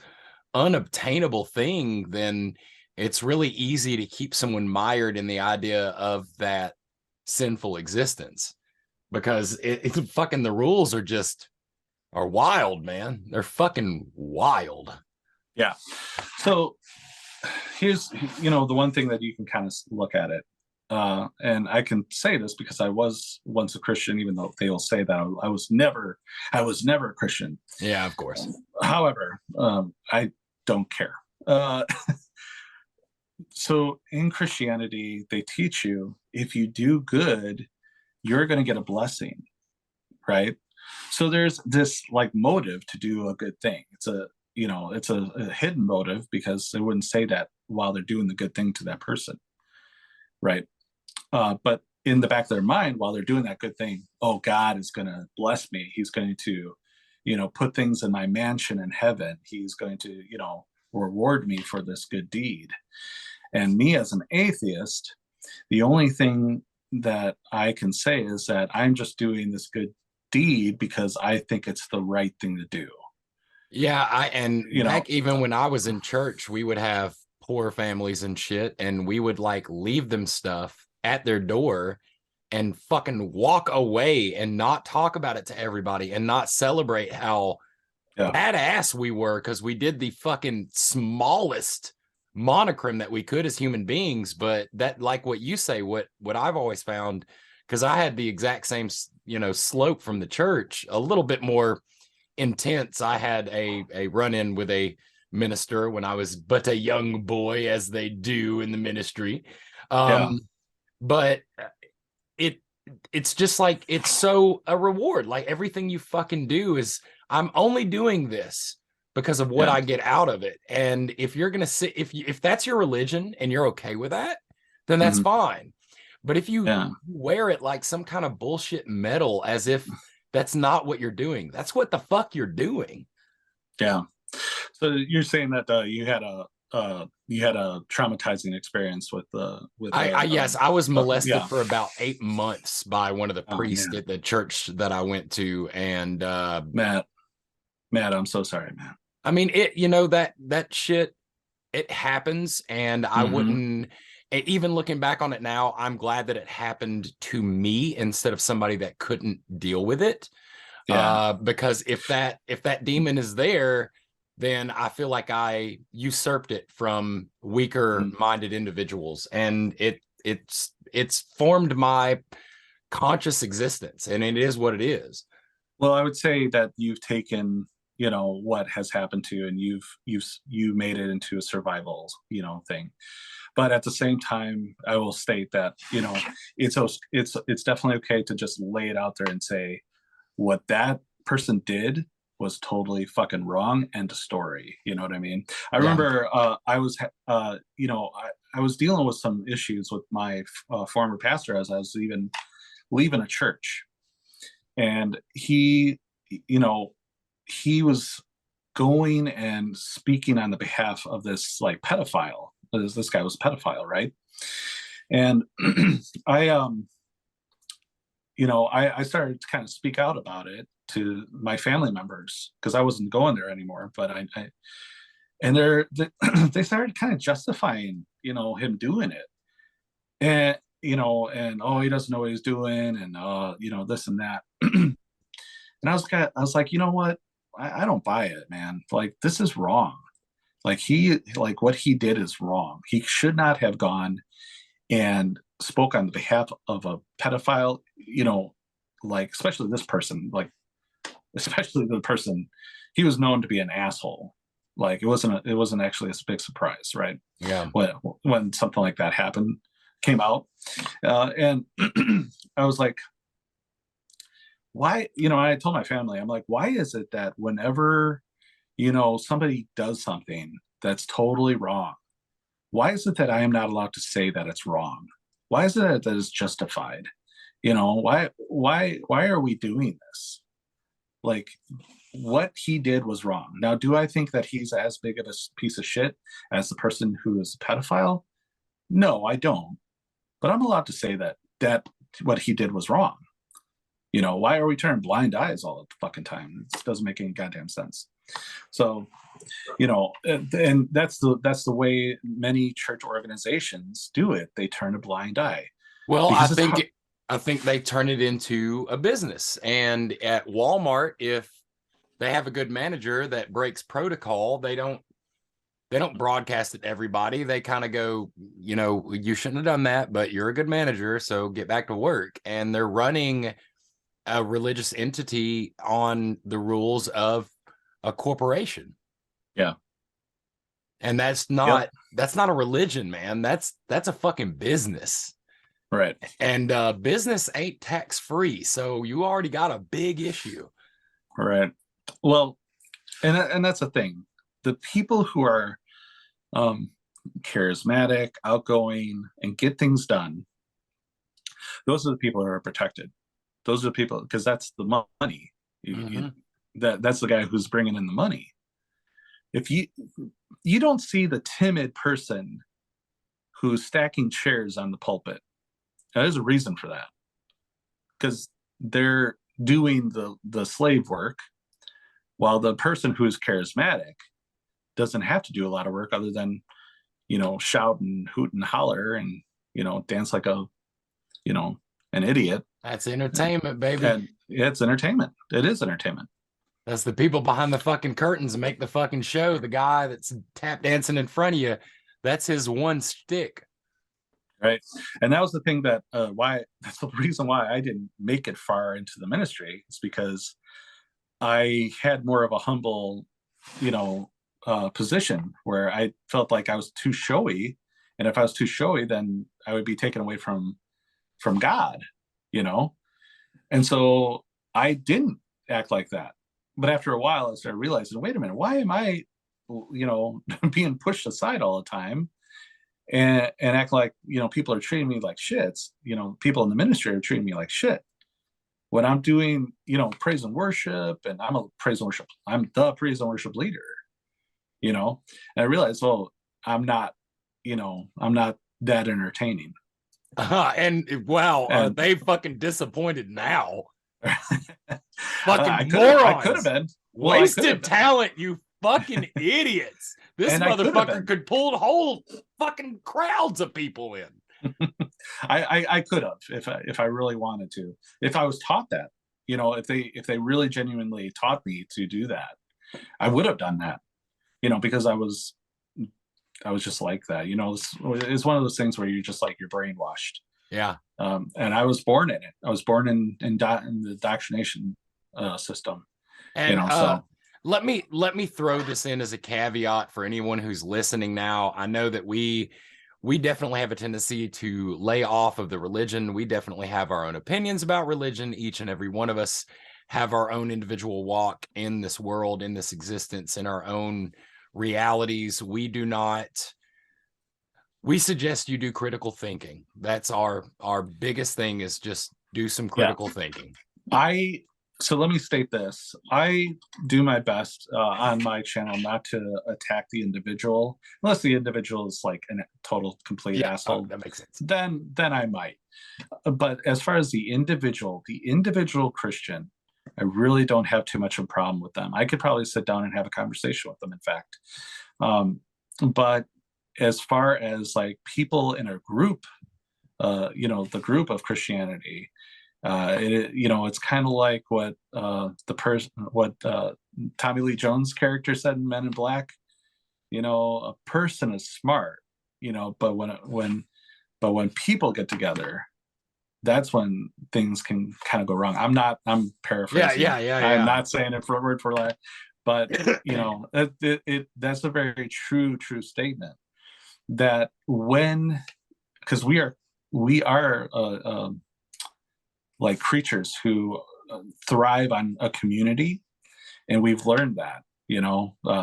unobtainable thing, then it's really easy to keep someone mired in the idea of that sinful existence, because it's fucking, the rules are wild, man. They're fucking wild. Yeah. So here's, the one thing that you can kind of look at it. And I can say this because I was once a Christian, even though they will say that I was never a Christian. Yeah, of course. However, I don't care. So in Christianity, they teach you, if you do good, you're going to get a blessing, right? So there's this like motive to do a good thing. it's a hidden motive because they wouldn't say that while they're doing the good thing to that person, right? But in the back of their mind, while they're doing that good thing, oh, God is going to bless me. He's going to, put things in my mansion in heaven. He's going to, reward me for this good deed. And me as an atheist, the only thing that I can say is that I'm just doing this good deed because I think it's the right thing to do. Yeah, back even when I was in church, we would have poor families and shit, and we would like leave them stuff at their door and fucking walk away and not talk about it to everybody and not celebrate how badass we were because we did the fucking smallest monochrome that we could as human beings. But that, like what you say, what I've always found, because I had the exact same slope from the church, a little bit more intense. I had a run-in with a minister when I was but a young boy, as they do in the ministry. But it's just like, it's so a reward. Like everything you fucking do is, I'm only doing this because of what I get out of it. And if you're gonna sit, if that's your religion and you're okay with that, then that's fine. But if you wear it like some kind of bullshit medal as if that's not what you're doing, that's what the fuck you're doing. Yeah. So you're saying that you had a traumatizing experience with yes, I was molested for about 8 months by one of the priests at the church that I went to. And Matt, I'm so sorry, man. I mean, that shit, it happens. And I wouldn't, even looking back on it now, I'm glad that it happened to me instead of somebody that couldn't deal with it. Because if that demon is there, then I feel like I usurped it from weaker minded individuals, and it's formed my conscious existence, and it is what it is. Well, I would say that you've taken, what has happened to you, and you made it into a survival, thing. But at the same time, I will state that, it's definitely okay to just lay it out there and say what that person did was totally fucking wrong. End of story. You know what I mean? I remember I was dealing with some issues with my former pastor as I was even leaving a church, and he was going and speaking on the behalf of this like pedophile. This guy was a pedophile, right? And I started to kind of speak out about it to my family members because I wasn't going there anymore. But they started kind of justifying, him doing it, and oh, he doesn't know what he's doing, and this and that. And I was like, you know what? I don't buy it, man. Like, this is wrong. Like what he did is wrong. He should not have gone and spoke on the behalf of a pedophile, like especially this person, like especially the person, he was known to be an asshole. Like it wasn't actually a big surprise, right? Yeah. When something like that came out, and I was like, why? I told my family, I'm like, why is it that whenever somebody does something that's totally wrong, why is it that I am not allowed to say that it's wrong? Why is it that it's justified? Why are we doing this? Like, what he did was wrong. Now, do I think that he's as big of a piece of shit as the person who is a pedophile? No, I don't. But I'm allowed to say that what he did was wrong. Why are we turning blind eyes all the fucking time? It doesn't make any goddamn sense. So, and that's the way many church organizations do it. They turn a blind eye. Well, I think they turn it into a business. And at Walmart, if they have a good manager that breaks protocol, they don't broadcast it to everybody. They kind of go, you shouldn't have done that, but you're a good manager, so get back to work. And they're running a religious entity on the rules of a corporation. Yeah. And that's not a religion, man. That's a fucking business. Right. And business ain't tax free. So you already got a big issue. Right. Well, and that's the thing. the people who are charismatic, outgoing, and get things done, those are the people who are protected. Those are the people, because that's the money. That's the guy who's bringing in the money. If you don't see the timid person who's stacking chairs on the pulpit, now, there's a reason for that, because they're doing the slave work, while the person who's charismatic doesn't have to do a lot of work other than, shout and hoot and holler and, dance like an idiot. That's entertainment, baby. And it's entertainment. It is entertainment. That's the people behind the fucking curtains and make the fucking show. The guy that's tap dancing in front of you, that's his one stick. Right. And that was the thing that's the reason why I didn't make it far into the ministry. It's because I had more of a humble, position where I felt like I was too showy. And if I was too showy, then I would be taken away from God, And so I didn't act like that. But after a while, I started realizing, wait a minute, why am I, being pushed aside all the time and act like, people are treating me like shits, people in the ministry are treating me like shit. When I'm doing, praise and worship, and I'm the praise and worship leader, and I realized, well, I'm not that entertaining. And wow, are they fucking disappointed now? Fucking morons. I could have been. Wasted talent, you fucking idiots. This motherfucker could pull the whole fucking crowds of people in. I could have if I really wanted to. If I was taught that, if they really genuinely taught me to do that, I would have done that. Because I was just like that. It's one of those things where you're just like, you're brainwashed. Yeah. And I was born in it. I was born in the indoctrination system. And so let me throw this in as a caveat for anyone who's listening now. I know that we definitely have a tendency to lay off of the religion. We definitely have our own opinions about religion. Each and every one of us have our own individual walk in this world, in this existence, in our own realities. We suggest you do critical thinking. That's our biggest thing, is just do some critical thinking. So let me state this. I do my best on my channel not to attack the individual, unless the individual is like a total complete asshole. That makes sense. Then I might. But as far as the individual Christian, I really don't have too much of a problem with them. I could probably sit down and have a conversation with them, in fact. But as far as like people in a group, the group of Christianity, it's kind of like what Tommy Lee Jones' character said in Men in Black. A person is smart, but when people get together, that's when things can kind of go wrong. I'm paraphrasing. Yeah. I'm not saying it for word for word, but that's a very true statement. That because we are like creatures who thrive on a community, and we've learned that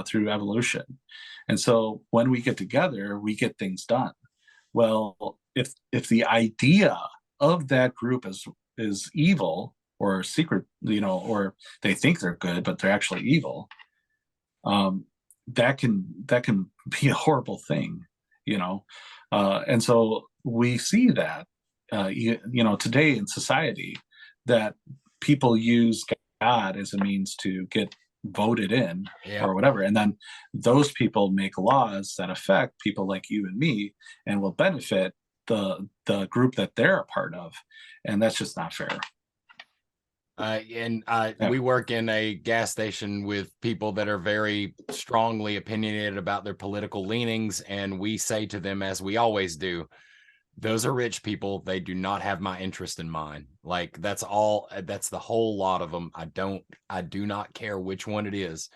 through evolution. And so when we get together, we get things done. Well, if the idea of that group is evil or secret, or they think they're good but they're actually evil, that can be a horrible thing. And so we see that today in society, that people use God as a means to get voted in or whatever, and then those people make laws that affect people like you and me and will benefit the group that they're a part of, and that's just not fair. We work in a gas station with people that are very strongly opinionated about their political leanings, and we say to them, as we always do, those are rich people. They do not have my interest in mind. Like, that's the whole lot of them. I do not care which one it is.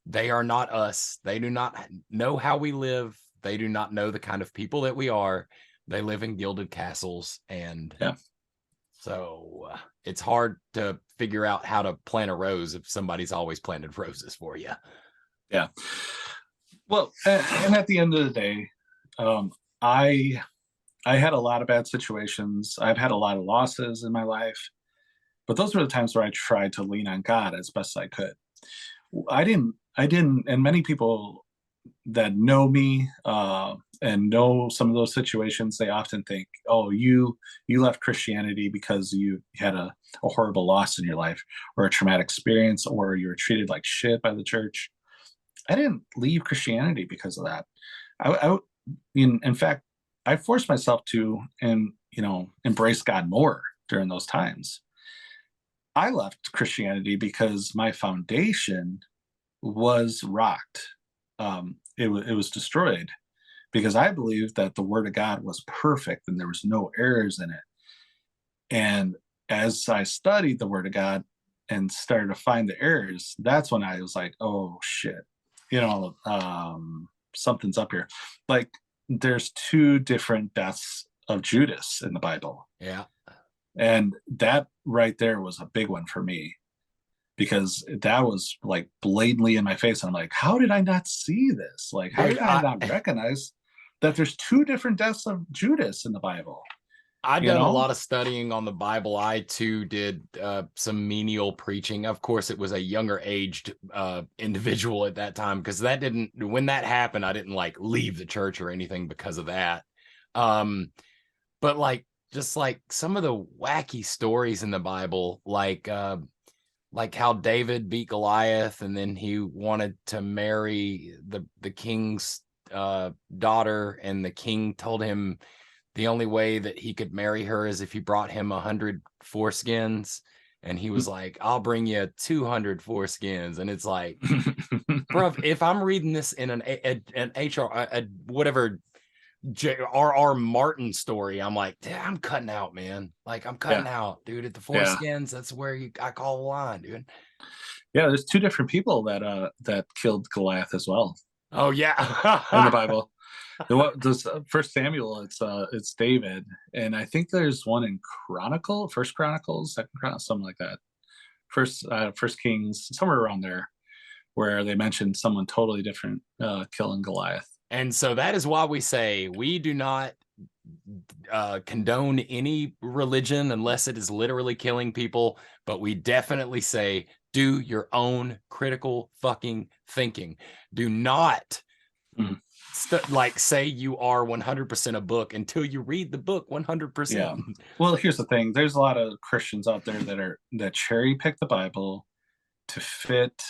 They are not us. They do not know how we live. They do not know the kind of people that we are. They live in gilded castles, and so it's hard to figure out how to plant a rose if somebody's always planted roses for you. Yeah. Well, and at the end of the day, I had a lot of bad situations. I've had a lot of losses in my life, but those were the times where I tried to lean on God as best I could. I didn't, and many people that know me and know some of those situations, they often think, "Oh, you left Christianity because you had a horrible loss in your life, or a traumatic experience, or you were treated like shit by the church." I didn't leave Christianity because of that. In fact, I forced myself to, and embrace God more during those times. I left Christianity because my foundation was rocked. It was destroyed because I believed that the Word of God was perfect and there was no errors in it. And as I studied the Word of God and started to find the errors, that's when I was like, "Oh shit, something's up here." Like, there's two different deaths of Judas in the Bible. Yeah. And that right there was a big one for me, because that was like blatantly in my face. And I'm like, how did I not see this? Like, how Dude, did I not recognize that there's two different deaths of Judas in the Bible? I've You done a know? lot of studying on the Bible. I too did some menial preaching. Of course, it was a younger aged individual at that time, because when that happened, I didn't like leave the church or anything because of that. But like, just like some of the wacky stories in the Bible, like how David beat Goliath, and then he wanted to marry the king's daughter, and the king told him the only way that he could marry her is if he brought him 100 foreskins, and he was like, "I'll bring you 200 foreskins." And it's like, bro, if I'm reading this in an whatever J.R.R. Martin story, I'm like, I'm cutting out, man. Like, I'm cutting out, dude. At the foreskins, that's where I call the line, dude. Yeah, there's two different people that killed Goliath as well. Oh yeah, in the Bible. This First Samuel, it's David, and I think there's one in First Chronicles, Second Chronicles, something like that. First Kings, somewhere around there, where they mentioned someone totally different killing Goliath. And so that is why we say we do not condone any religion unless it is literally killing people, but we definitely say do your own critical fucking thinking. Do not like say you are 100% a book until you read the book 100%. Yeah. Well, here's the thing. There's a lot of Christians out there that cherry pick the Bible to fit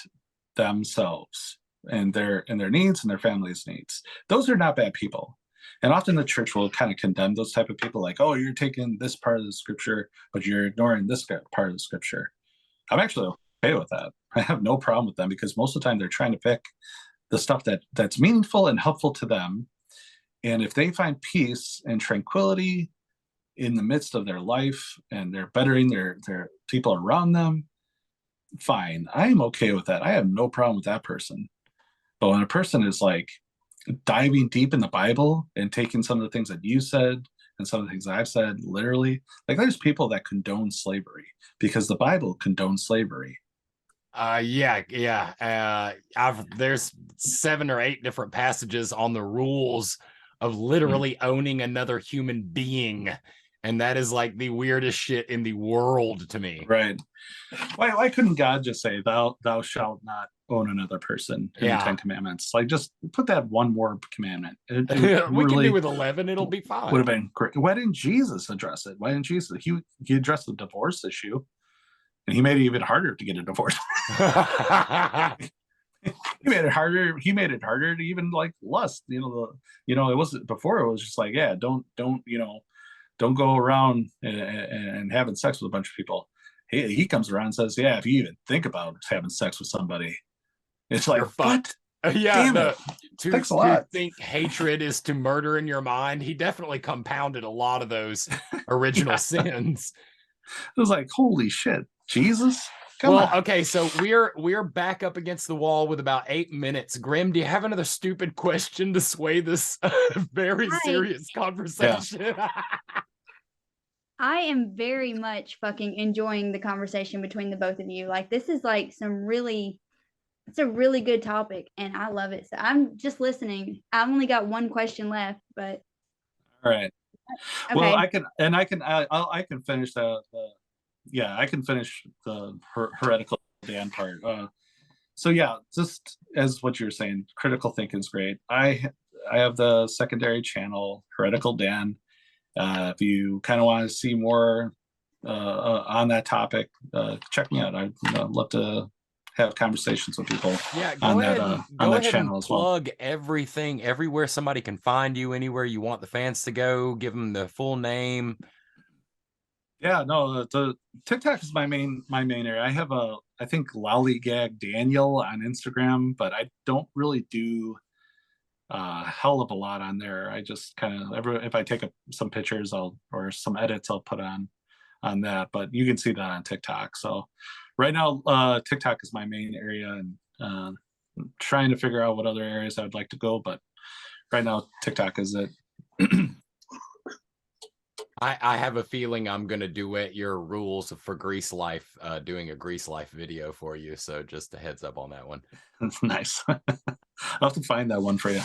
themselves and their needs and their family's needs. Those are not bad people. And often the church will kind of condemn those type of people, like, "Oh, you're taking this part of the scripture, but you're ignoring this part of the scripture." I'm actually okay with that. I have no problem with them, because most of the time they're trying to pick the stuff that's meaningful and helpful to them. And if they find peace and tranquility in the midst of their life, and they're bettering their people around them, fine. I am okay with that. I have no problem with that person. But when a person is like diving deep in the Bible and taking some of the things that you said and some of the things I've said literally, like, there's people that condone slavery because the Bible condones slavery. There's 7 or 8 different passages on the rules of literally owning another human being, and that is like the weirdest shit in the world to me. Right? Why couldn't God just say, "Thou shalt not own another person" in the 10 Commandments? Like, just put that one more commandment. We can do with 11; it'll be fine. Would have been great. Why didn't Jesus address it? Why didn't Jesus? He addressed the divorce issue, and he made it even harder to get a divorce. He made it harder. He made it harder to even like lust. It wasn't before. It was just like, yeah, don't go around and having sex with a bunch of people. He comes around and says, yeah, if you even think about having sex with somebody, it's like, what? Thanks a lot. Think hatred is to murder in your mind. He definitely compounded a lot of those original sins. It was like, holy shit, Jesus. Come on. Okay, so we're back up against the wall with about 8 minutes. Grim, do you have another stupid question to sway this very serious conversation? Yeah. I am very much fucking enjoying the conversation between the both of you. Like, this is like some really It's a really good topic, and I love it. So I'm just listening. I've only got one question left, but All right. okay. Well, I can finish I can finish the heretical Dan part. So yeah, just as what you're saying, critical thinking is great. I have the secondary channel, Heretical Dan. If you kind of want to see more on that topic, check me out. I'd love to have conversations with people. Yeah, on go that ahead and on that channel as well. plug everything, everywhere somebody can find you, anywhere you want the fans to go. Give them the full name. Yeah, no, the TikTok is my main area. I have I think Lollygag Daniel on Instagram, but I don't really do a hell of a lot on there. I just kind of if I take some pictures, or some edits, I'll put on that. But you can see that on TikTok. So right now, TikTok is my main area, and I'm trying to figure out what other areas I would like to go. But right now, TikTok is it. I have a feeling I'm gonna duet your rules for Grease Life, doing a Grease Life video for you. So just a heads up on that one. Nice. I'll have to find that one for you.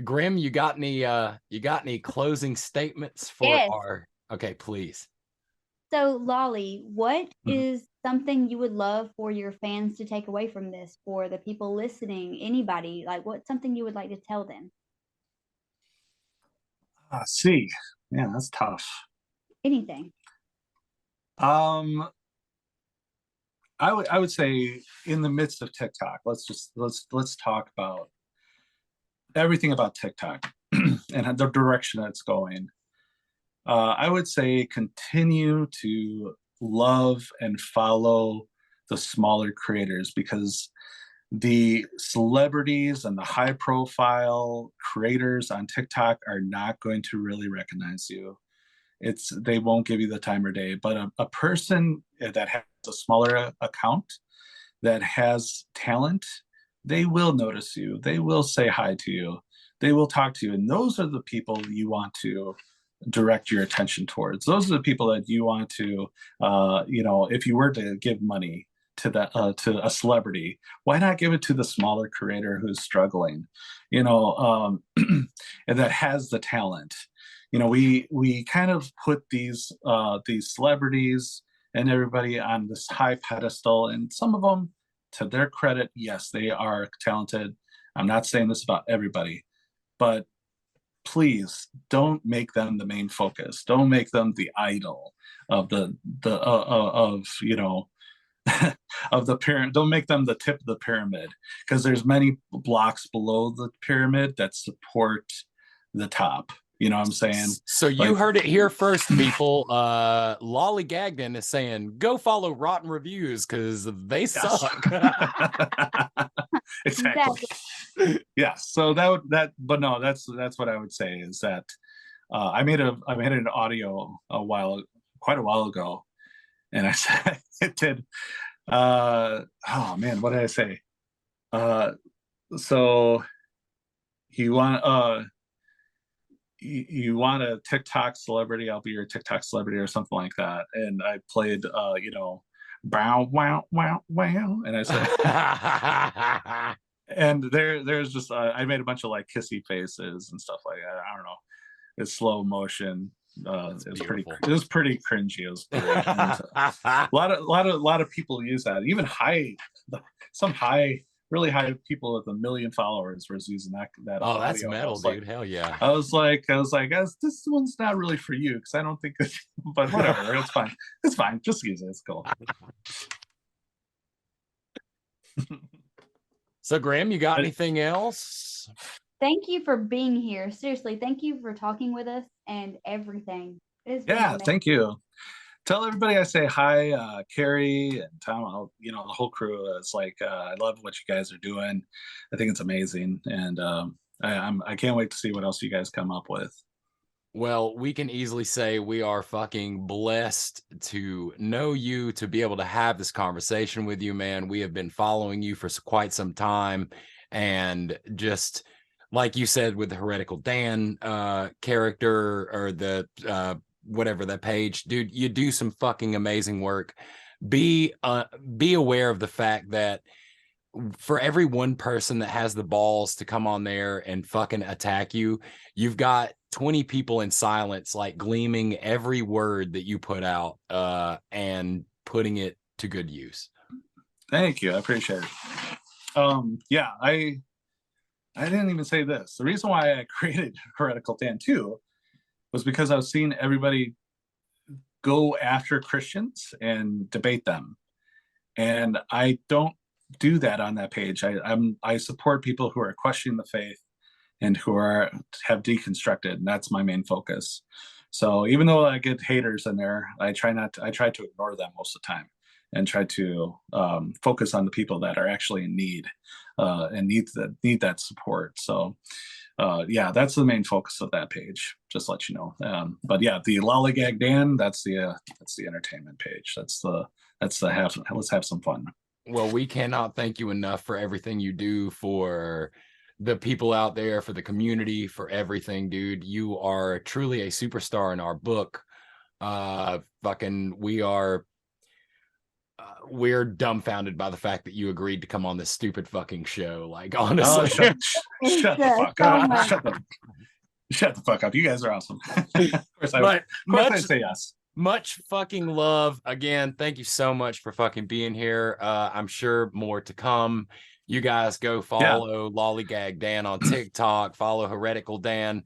Grim, you got any closing statements for Yes. okay, please. So Lolly, what is something you would love for your fans to take away from this, for the people listening, anybody? Like, what's something you would like to tell them? See, yeah, that's tough. Anything. I would say, in the midst of TikTok, let's talk about everything about TikTok and the direction it's going. I would say continue to love and follow the smaller creators, because the celebrities and the high profile creators on TikTok are not going to really recognize you. They won't give you the time of day. But a person that has a smaller account that has talent, they will notice you. They will say hi to you. They will talk to you. And those are the people you want to direct your attention towards. Those are the people that you want to, if you were to give money to a celebrity, why not give it to the smaller creator who's struggling, and that has the talent. We kind of put these celebrities and everybody on this high pedestal, and some of them, to their credit, yes, they are talented. I'm not saying this about everybody, but please don't make them the main focus. Don't make them the idol of of the pyramid. Don't make them the tip of the pyramid, because there's many blocks below the pyramid that support the top. You know what I'm saying? So you heard it here first, people. Lollygag is saying, go follow Rotten Reviews because they suck. Exactly. Yes. So but no, that's what I would say is that I made an audio quite a while ago, and I said it did. Oh man, what did I say? So you want a TikTok celebrity? I'll be your TikTok celebrity, or something like that. And I played, bow, wow, wow, wow. And I said, and there's just, I made a bunch of like kissy faces and stuff like that. I don't know. It's slow motion. It was pretty cringy. It was great. A lot of people use that. Even really high people with 1 million followers was using that. Oh, that's audio. metal, dude. Hell yeah. I was like, this one's not really for you, because I don't think but whatever, it's fine. It's fine. Just use it. It's cool. So Graham, you got anything else? Thank you for being here. Seriously, thank you for talking with us and everything. Yeah, thank you. Tell everybody I say hi, Carrie and Tom, the whole crew. It's like, I love what you guys are doing. I think it's amazing. And I can't wait to see what else you guys come up with. Well, we can easily say we are fucking blessed to know you, to be able to have this conversation with you, man. We have been following you for quite some time. And just like you said, with the Heretical Dan character, or the whatever, that page, dude, you do some fucking amazing work be aware of the fact that for every one person that has the balls to come on there and fucking attack you, you've got 20 people in silence, like gleaming every word that you put out and putting it to good use. Thank you. I appreciate it. Yeah, I didn't even say this. The reason why I created Heretical Dan 2 was because I was seeing everybody go after Christians and debate them. And I don't do that on that page. I support people who are questioning the faith and who have deconstructed, and that's my main focus. So even though I get haters in there, I try to ignore them most of the time and try to focus on the people that are actually in need and need that support. So yeah, that's the main focus of that page, just to let you know. But yeah, the Lollygag Dan, that's the entertainment page. Let's have some fun. Well, we cannot thank you enough for everything you do for the people out there, for the community, for everything, dude. You are truly a superstar in our book. We're dumbfounded by the fact that you agreed to come on this stupid fucking show. Like, honestly. Shut the fuck up. Shut the fuck up. You guys are awesome. Of course I say yes. Much fucking love. Again, thank you so much for fucking being here. I'm sure more to come. You guys go follow Lollygag Dan on TikTok, follow Heretical Dan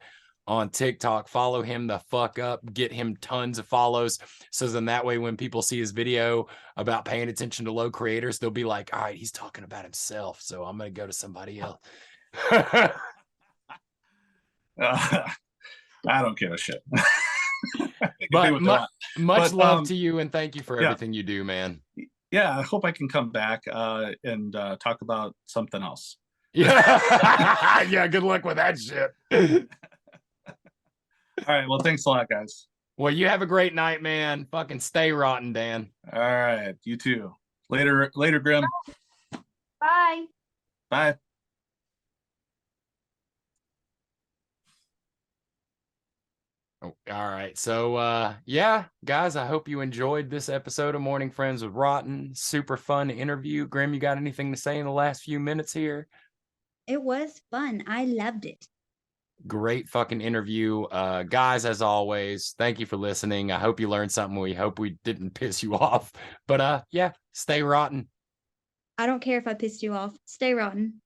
on TikTok, follow him the fuck up, get him tons of follows. So then that way, when people see his video about paying attention to low creators, they'll be like, all right, he's talking about himself, so I'm going to go to somebody else. I don't give a shit. But much love to you, and thank you for everything you do, man. Yeah, I hope I can come back and talk about something else. Yeah, yeah. Good luck with that shit. All right. Well, thanks a lot, guys. Well, you have a great night, man. Fucking stay rotten, Dan. All right. You too. Later, Grim. Bye. Bye. Oh, all right. So yeah, guys, I hope you enjoyed this episode of Morning Friends with Rotten. Super fun interview. Grim, you got anything to say in the last few minutes here? It was fun. I loved it. Great fucking interview. Guys, as always, thank you for listening. I hope you learned something. We hope we didn't piss you off. But yeah, stay rotten. I don't care if I pissed you off. Stay rotten.